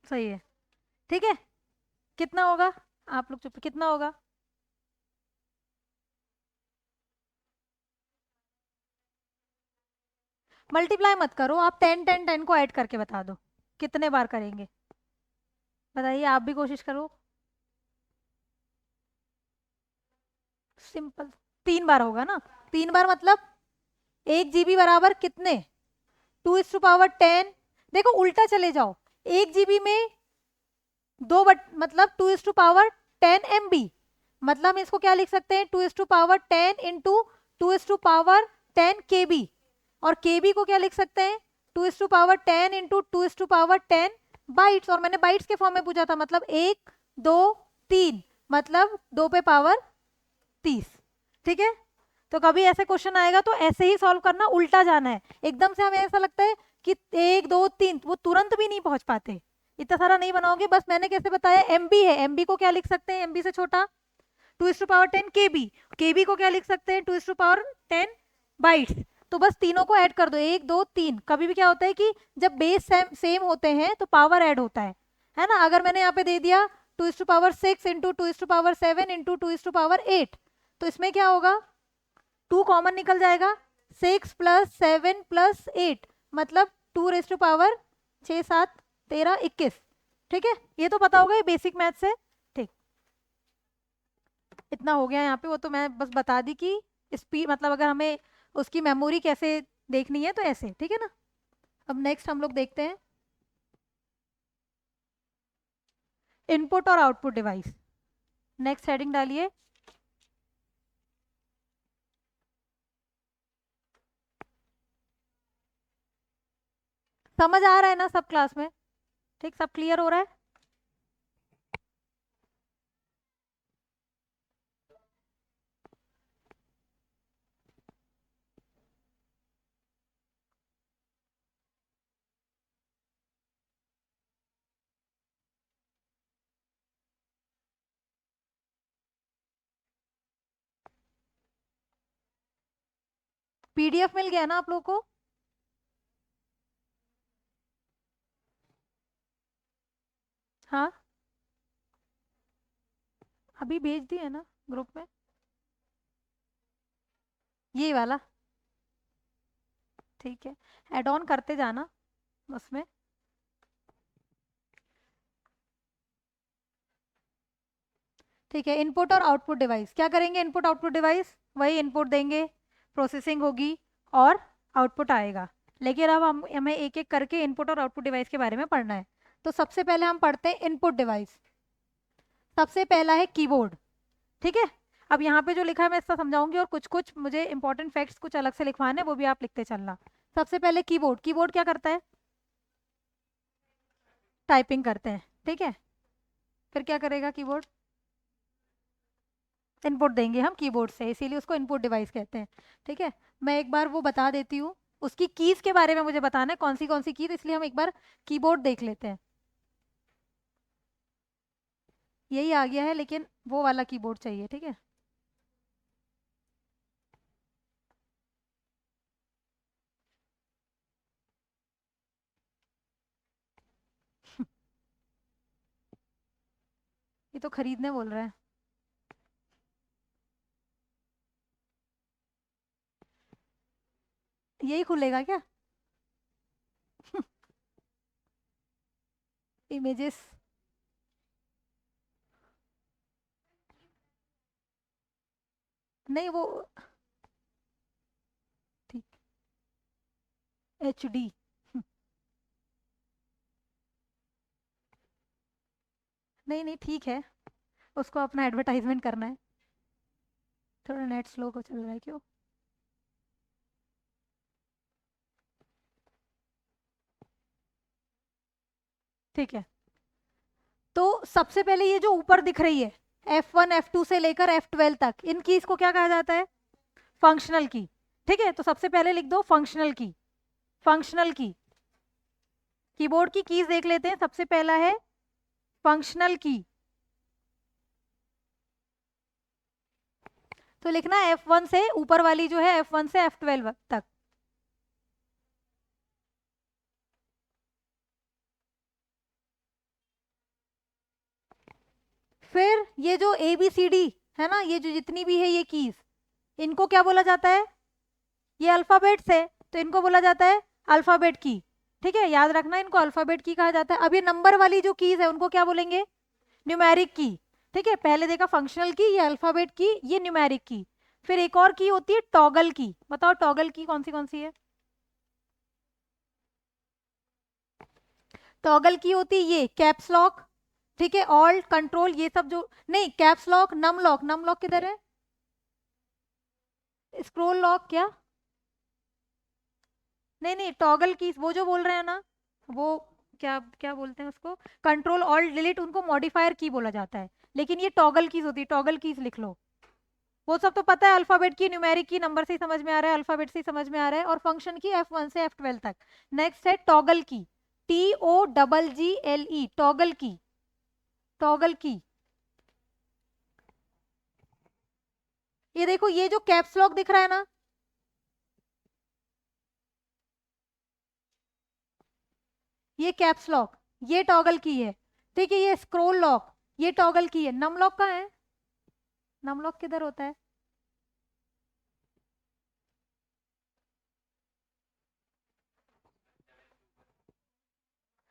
A: सही है, ठीक है, कितना होगा, आप लोग चुप, कितना होगा, मल्टीप्लाई मत करो आप, 10 10 10 को ऐड करके बता दो कितने बार करेंगे, बताइए, आप भी कोशिश करो। सिंपल, 3 बार होगा ना, 3 बार मतलब 1 GB बराबर कितने, 2/10। देखो उल्टा चले जाओ, 1 GB में मतलब 2/10 MB, मतलब हम इसको क्या लिख सकते हैं, 2/10 इंटू 2/10 KB। और KB को क्या लिख सकते हैं, 2/10 इंटू 2/10 बाइट्स। और मैंने बाइट्स के फॉर्म में पूछा था, मतलब 1 2 3, मतलब 2 पे पावर 30। ठीक है, तो कभी ऐसे क्वेश्चन आएगा तो ऐसे ही सॉल्व करना, उल्टा जाना है। एकदम से हमें ऐसा लगता है कि 1 2 3, वो तुरंत भी नहीं पहुंच पाते, इतना सारा नहीं बनाओगे। बस मैंने कैसे बताया, एमबी है, एमबी को क्या लिख सकते हैं, एमबी से छोटा 2/10 केबी, केबी को क्या लिख सकते हैं, 2/10 बाइट्स। तो बस तीनों को ऐड कर दो, 1 2 3। कभी भी क्या होता है कि जब बेस सेम होते हैं तो पावर ऐड होता है ना। अगर मैंने यहाँ पे दे दिया 2/6 इंटू 2/7 इंटू 2/8, तो इसमें क्या होगा, 2 कॉमन निकल जाएगा, 6 + 7 + 8, मतलब 2 6 7 13 21। ठीक है, ये तो पता होगा, ये बेसिक मैथ्स है। ठीक, इतना हो गया यहाँ पे, वो तो मैं बस बता दी कि स्पीड, मतलब अगर हमें उसकी मेमोरी कैसे देखनी है तो ऐसे, ठीक है ना। अब नेक्स्ट हम लोग देखते हैं इनपुट और आउटपुट डिवाइस। नेक्स्ट हेडिंग डालिए, समझ आ रहा है ना सब क्लास में, ठीक, सब क्लियर हो रहा है। पीडीएफ मिल गया ना आप लोगों को, हाँ अभी भेज दिया है ना ग्रुप में, ये वाला, ठीक है, ऐड ऑन करते जाना उसमें। ठीक है, इनपुट और आउटपुट डिवाइस, क्या करेंगे, इनपुट आउटपुट डिवाइस, वही इनपुट देंगे, प्रोसेसिंग होगी और आउटपुट आएगा। लेकिन अब हम हमें एक एक करके इनपुट और आउटपुट डिवाइस के बारे में पढ़ना है। तो सबसे पहले हम पढ़ते हैं इनपुट डिवाइस। सबसे पहला है कीबोर्ड, ठीक है। अब यहाँ पे जो लिखा है मैं इसका समझाऊंगी, और कुछ कुछ मुझे इंपॉर्टेंट फैक्ट्स कुछ अलग से लिखवाने, वो भी आप लिखते चलना। सबसे पहले कीबोर्ड, कीबोर्ड क्या करता है? टाइपिंग करते हैं, ठीक है। फिर क्या करेगा कीबोर्ड? इनपुट देंगे हम कीबोर्ड से, इसीलिए उसको इनपुट डिवाइस कहते हैं, ठीक है। मैं एक बार वो बता देती हूँ, उसकी कीज के बारे में मुझे बताना है कौन सी कीज, इसलिए हम एक बार कीबोर्ड देख लेते हैं। यही आ गया है, लेकिन वो वाला कीबोर्ड चाहिए, ठीक है। ये तो खरीदने बोल रहा है। यही खुलेगा क्या? इमेजेस। नहीं वो, ठीक, HD। नहीं नहीं ठीक है, उसको अपना एडवर्टाइजमेंट करना है। थोड़ा नेट स्लो को चल रहा है क्यों? ठीक है, तो सबसे पहले ये जो ऊपर दिख रही है F1 F2 से लेकर F12 तक, इन कीज को क्या कहा जाता है? फंक्शनल की। ठीक है, तो सबसे पहले लिख दो फंक्शनल की। फंक्शनल की, कीबोर्ड की कीज देख लेते हैं। सबसे पहला है फंक्शनल की, तो लिखना F1 से ऊपर वाली जो है F1 से F12 तक। फिर ये जो ABCD है ना, ये जो जितनी भी है ये कीज, इनको क्या बोला जाता है? ये अल्फाबेट्स है, तो इनको बोला जाता है अल्फाबेट की। ठीक है, याद रखना इनको अल्फाबेट की कहा जाता है। अब ये नंबर वाली जो कीज है उनको क्या बोलेंगे? न्यूमेरिक की। ठीक है, पहले देखा फंक्शनल की, ये अल्फाबेट की, ये न्यूमेरिक की। फिर एक और की होती है टॉगल की। बताओ टॉगल की कौन सी है? टॉगल की होती है ये कैप्स लॉक, ठीक है, ऑल्ट कंट्रोल, ये सब जो, नहीं caps lock, num lock, num lock किधर है? स्क्रोल लॉक क्या? नहीं नहीं, टॉगल की वो जो बोल रहे हैं ना, वो क्या क्या बोलते हैं उसको? कंट्रोल ऑल्ट डिलीट, उनको मॉडिफायर की बोला जाता है, लेकिन ये टॉगल कीज होती है। टॉगल कीज लिख लो। वो सब तो पता है, अल्फाबेट की, न्यूमेरिक की, नंबर से ही समझ में आ रहा है, अल्फाबेट से ही समझ में आ रहा है, और फंक्शन की F1 से F12 तक। नेक्स्ट है टॉगल की, TOGGLE, टॉगल की। टॉगल की, ये देखो ये जो कैप्स लॉक दिख रहा है ना, ये कैप्स लॉक, ये टॉगल की है। ठीक है, ये स्क्रोल लॉक, ये टॉगल की है। नम लॉक कहाँ है? नम लॉक किधर होता है?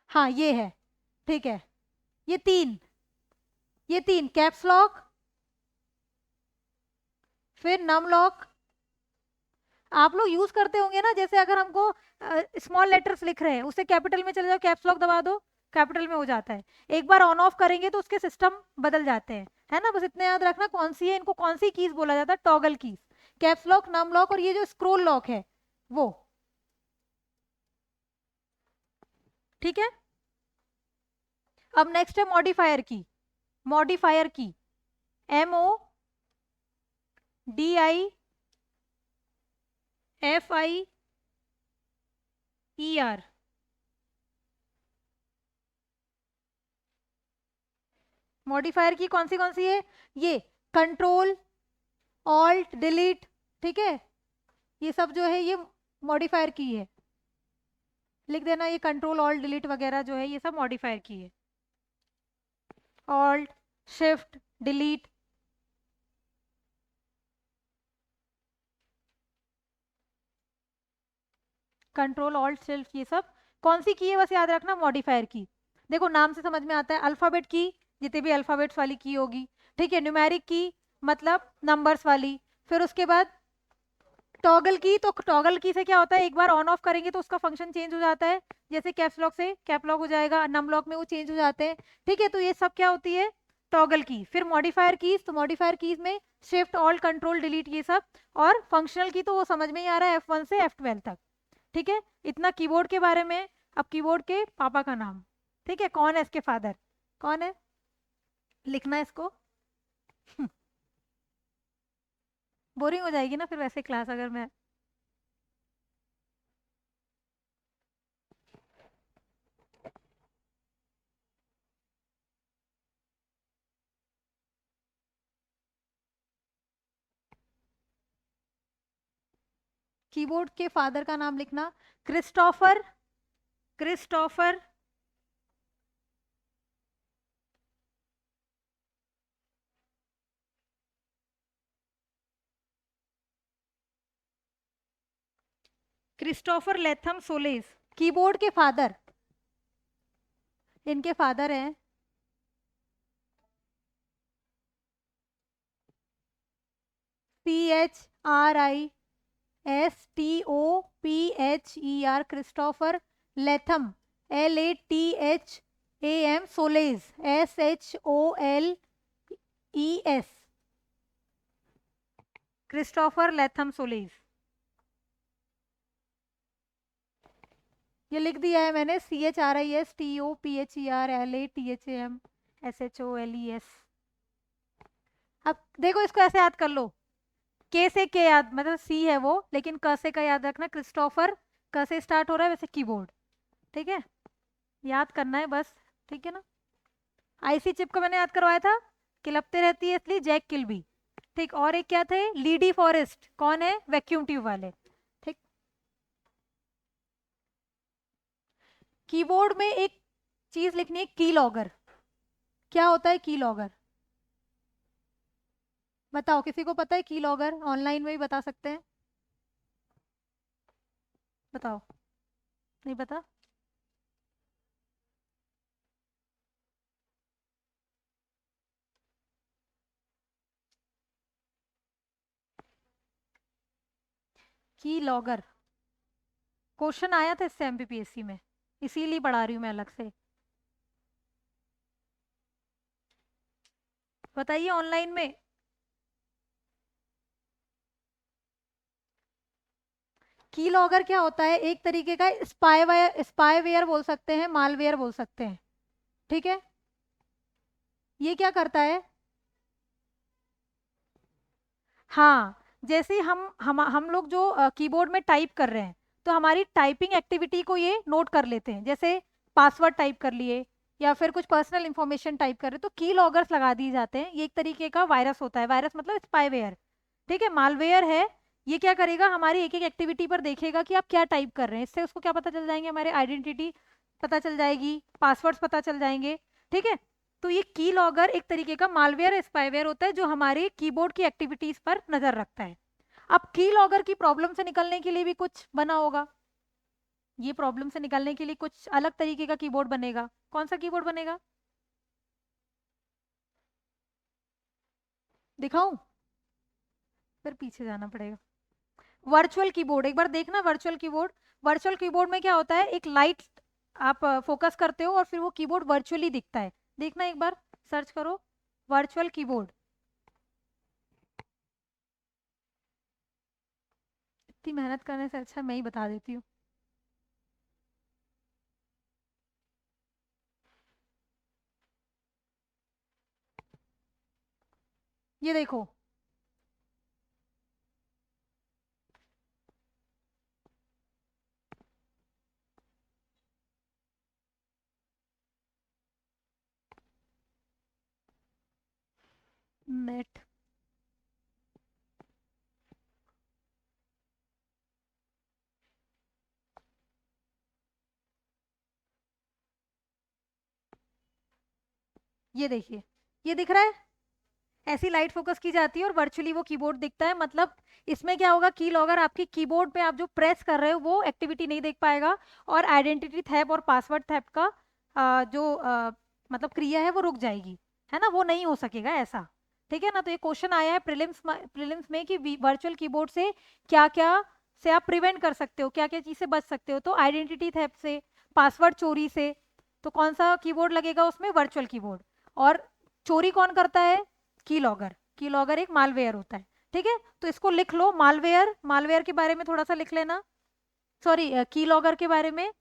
A: हाँ ये है, ठीक है। ये तीन, ये तीन कैप्स लॉक, फिर नम लॉक। आप लोग यूज करते होंगे ना, जैसे अगर हमको स्मॉल लेटर्स लिख रहे हैं, उससे कैपिटल में चले जाओ, कैप्स लॉक दबा दो, कैपिटल में हो जाता है। एक बार ऑन ऑफ करेंगे तो उसके सिस्टम बदल जाते हैं, है ना। बस इतना याद रखना कौन सी है, इनको कौन सी कीज बोला जाता है? Toggle keys, caps lock, num lock, और ये जो स्क्रोल लॉक है वो। ठीक है, अब नेक्स्ट है मॉडिफायर की। मॉडिफायर की, MODIFIER। मॉडिफायर की कौन सी है? ये कंट्रोल ऑल्ट डिलीट, ठीक है, ये सब जो है ये मॉडिफायर की है। लिख देना, ये कंट्रोल ऑल्ट डिलीट वगैरह जो है ये सब मॉडिफायर की है। Alt shift delete, control alt shift, ये सब कौन सी की है? बस याद रखना मॉडिफायर की। देखो नाम से समझ में आता है, अल्फाबेट की, जितने भी अल्फाबेट्स वाली की होगी। ठीक है, न्यूमेरिक की मतलब नंबर्स वाली। फिर उसके बाद टॉगल की, तो टॉगल की से क्या होता है, एक बार ऑन ऑफ करेंगे तो उसका फंक्शन चेंज हो जाता है, जैसे कैप्स लॉक से कैप लॉक हो जाएगा, नम लॉक में वो चेंज हो जाते हैं। ठीक है, तो ये सब क्या होती है? टॉगल की। फिर मॉडिफायर कीज, तो मॉडिफायर कीज में शिफ्ट ऑल्ट कंट्रोल डिलीट ये सब, और फंक्शनल की तो वो समझ में ही आ रहा है F1 से F12 तक, ठीक है। इतना कीबोर्ड के बारे में। अब कीबोर्ड के पापा का नाम, ठीक है, कौन है इसके फादर, कौन है, लिखना है इसको। बोरिंग हो जाएगी ना फिर वैसे क्लास अगर मैं। कीबोर्ड के फादर का नाम लिखना, Christopher, Christopher Christopher Latham solace, keyboard के फादर, इनके फादर हैं CHRISTOPHER, Christopher Latham, LATHAM, solace, SHOLES, Christopher Latham solace. ये लिख दिया है मैंने, CHRISTOPHER, LATHAM, SHOLES। अब देखो इसको ऐसे याद कर लो, के से के याद, मतलब सी है वो, लेकिन क से का याद रखना, क्रिस्टोफर क से स्टार्ट हो रहा है वैसे कीबोर्ड, ठीक है, याद करना है बस, ठीक है ना। आईसी चिप को मैंने याद करवाया था, किलपते रहती है इसलिए जैक किलबी, ठीक। और एक क्या थे, लीडी फॉरेस्ट, कौन है, वैक्यूम ट्यूब वाले, ठीक। कीबोर्ड में एक चीज लिखनी है, की लॉगर। क्या होता है की लॉगर, बताओ, किसी को पता है की लॉगर, ऑनलाइन में भी बता सकते हैं, बताओ, नहीं पता। की लॉगर क्वेश्चन आया था इससे एमपीपीएससी में, इसीलिए पढ़ा रही हूँ मैं अलग से। बताइए ऑनलाइन में। की लॉगर क्या होता है, एक तरीके का स्पाईवेयर बोल सकते हैं, मालवेयर बोल सकते हैं, ठीक है। ये क्या करता है, हाँ, जैसे हम लोग जो कीबोर्ड में टाइप कर रहे हैं, तो हमारी टाइपिंग एक्टिविटी को ये नोट कर लेते हैं, जैसे पासवर्ड टाइप कर लिए या फिर कुछ पर्सनल इंफॉर्मेशन टाइप कर रहे हैं, तो की लॉगर्स लगा दिए जाते हैं। ये एक तरीके का वायरस होता है, वायरस मतलब स्पाईवेयर, ठीक है। मालवेयर है, ये क्या करेगा, हमारी एक एक एक्टिविटी पर देखेगा कि आप क्या टाइप कर रहे हैं, इससे उसको क्या पता चल जाएंगे, हमारे आइडेंटिटी पता चल जाएगी, पासवर्ड्स पता चल जाएंगे, ठीक है। तो ये की लॉगर एक तरीके का मालवेयर स्पाईवेयर होता है जो हमारे कीबोर्ड की एक्टिविटीज पर नजर रखता है। अब की लॉगर की प्रॉब्लम से निकलने के लिए भी कुछ बना होगा, ये प्रॉब्लम से निकलने के लिए कुछ अलग तरीके का कीबोर्ड बनेगा। कौन सा कीबोर्ड बनेगा, दिखाऊं, फिर पीछे जाना पड़ेगा। वर्चुअल कीबोर्ड, एक बार देखना वर्चुअल कीबोर्ड। वर्चुअल कीबोर्ड में क्या होता है, एक लाइट आप फोकस करते हो और फिर वो कीबोर्ड वर्चुअली दिखता है, देखना एक बार, सर्च करो वर्चुअल कीबोर्ड। इतनी मेहनत करने से अच्छा मैं ही बता देती हूँ। ये देखो, नेट, ये देखिए, ये दिख रहा है, ऐसी लाइट फोकस की जाती है और वर्चुअली वो कीबोर्ड दिखता है। मतलब इसमें क्या होगा, की लॉगर आपकी कीबोर्ड पे आप जो प्रेस कर रहे हो वो एक्टिविटी नहीं देख पाएगा, और आइडेंटिटी थेप और पासवर्ड थेप का मतलब क्रिया है वो रुक जाएगी, है ना, वो नहीं हो सकेगा ऐसा, ठीक है ना। तो ये क्वेश्चन आया है प्रीलिम्स में कि वर्चुअल कीबोर्ड से क्या क्या से आप प्रिवेंट कर सकते हो, क्या क्या चीज से बच सकते हो, तो आइडेंटिटी थेप से, पासवर्ड चोरी से, तो कौन सा कीबोर्ड लगेगा उसमें, वर्चुअल कीबोर्ड। और चोरी कौन करता है, की लॉगर, कीलॉगर एक मालवेयर होता है, ठीक है। तो इसको लिख लो, मालवेयर, मालवेयर के बारे में थोड़ा सा लिख लेना, सॉरी कीलॉगर के बारे में।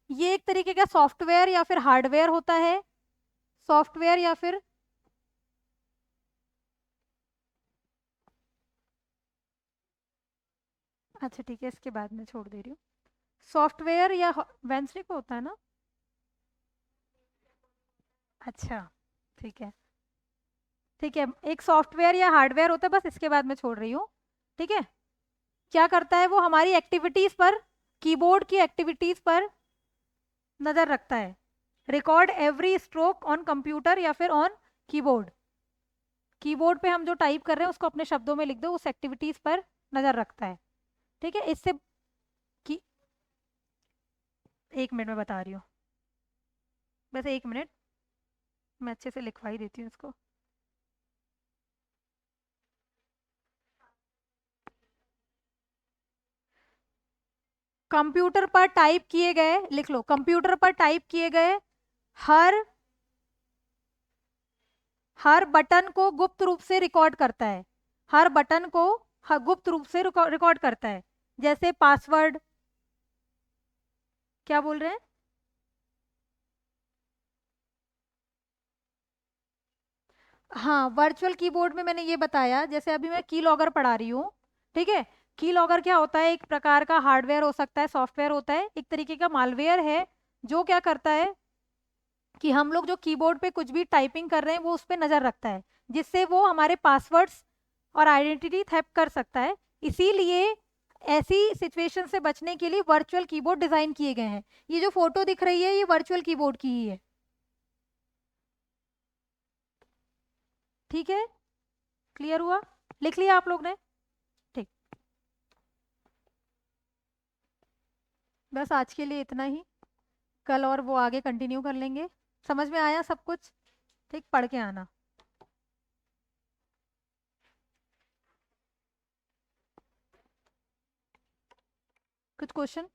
A: ये एक तरीके का सॉफ्टवेयर या फिर हार्डवेयर होता है, सॉफ्टवेयर या फिर, अच्छा ठीक है इसके बाद में छोड़ दे रही हूँ, सॉफ्टवेयर या वेंसडे को होता है ना, अच्छा ठीक है, ठीक है, एक सॉफ्टवेयर या हार्डवेयर होता है, बस इसके बाद मैं छोड़ रही हूँ, ठीक है। क्या करता है वो, हमारी एक्टिविटीज पर, कीबोर्ड की एक्टिविटीज पर नजर रखता है, record every stroke on computer या फिर ऑन कीबोर्ड, कीबोर्ड पे हम जो टाइप कर रहे हैं उसको अपने शब्दों में लिख दो, उस एक्टिविटीज पर नजर रखता है, ठीक है। इससे की, एक मिनट में बता रही हूँ, बस एक मिनट, मैं अच्छे से लिखवाई देती हूँ इसको। कंप्यूटर पर टाइप किए गए, लिख लो, कंप्यूटर पर टाइप किए गए हर हर बटन को गुप्त रूप से रिकॉर्ड करता है, हर बटन को गुप्त रूप से रिकॉर्ड करता है, जैसे पासवर्ड, क्या बोल रहे हैं, हाँ वर्चुअल कीबोर्ड में मैंने ये बताया, जैसे अभी मैं की लॉगर पढ़ा रही हूँ, ठीक है। की लॉगर क्या होता है, एक प्रकार का हार्डवेयर हो सकता है, सॉफ्टवेयर होता है, एक तरीके का मालवेयर है, जो क्या करता है कि हम लोग जो कीबोर्ड पे कुछ भी टाइपिंग कर रहे हैं वो उस पर नजर रखता है, जिससे वो हमारे पासवर्ड्स और आइडेंटिटी थेफ्ट कर सकता है। इसीलिए ऐसी सिचुएशन से बचने के लिए वर्चुअल कीबोर्ड डिजाइन किए गए हैं। ये जो फोटो दिख रही है ये वर्चुअल कीबोर्ड की ही है, ठीक है, क्लियर हुआ, लिख लिया आप लोग ने, ठीक। बस आज के लिए इतना ही, कल और वो आगे कंटिन्यू कर लेंगे। समझ में आया सब कुछ, ठीक, पढ़ के आना। कुछ क्वेश्चन?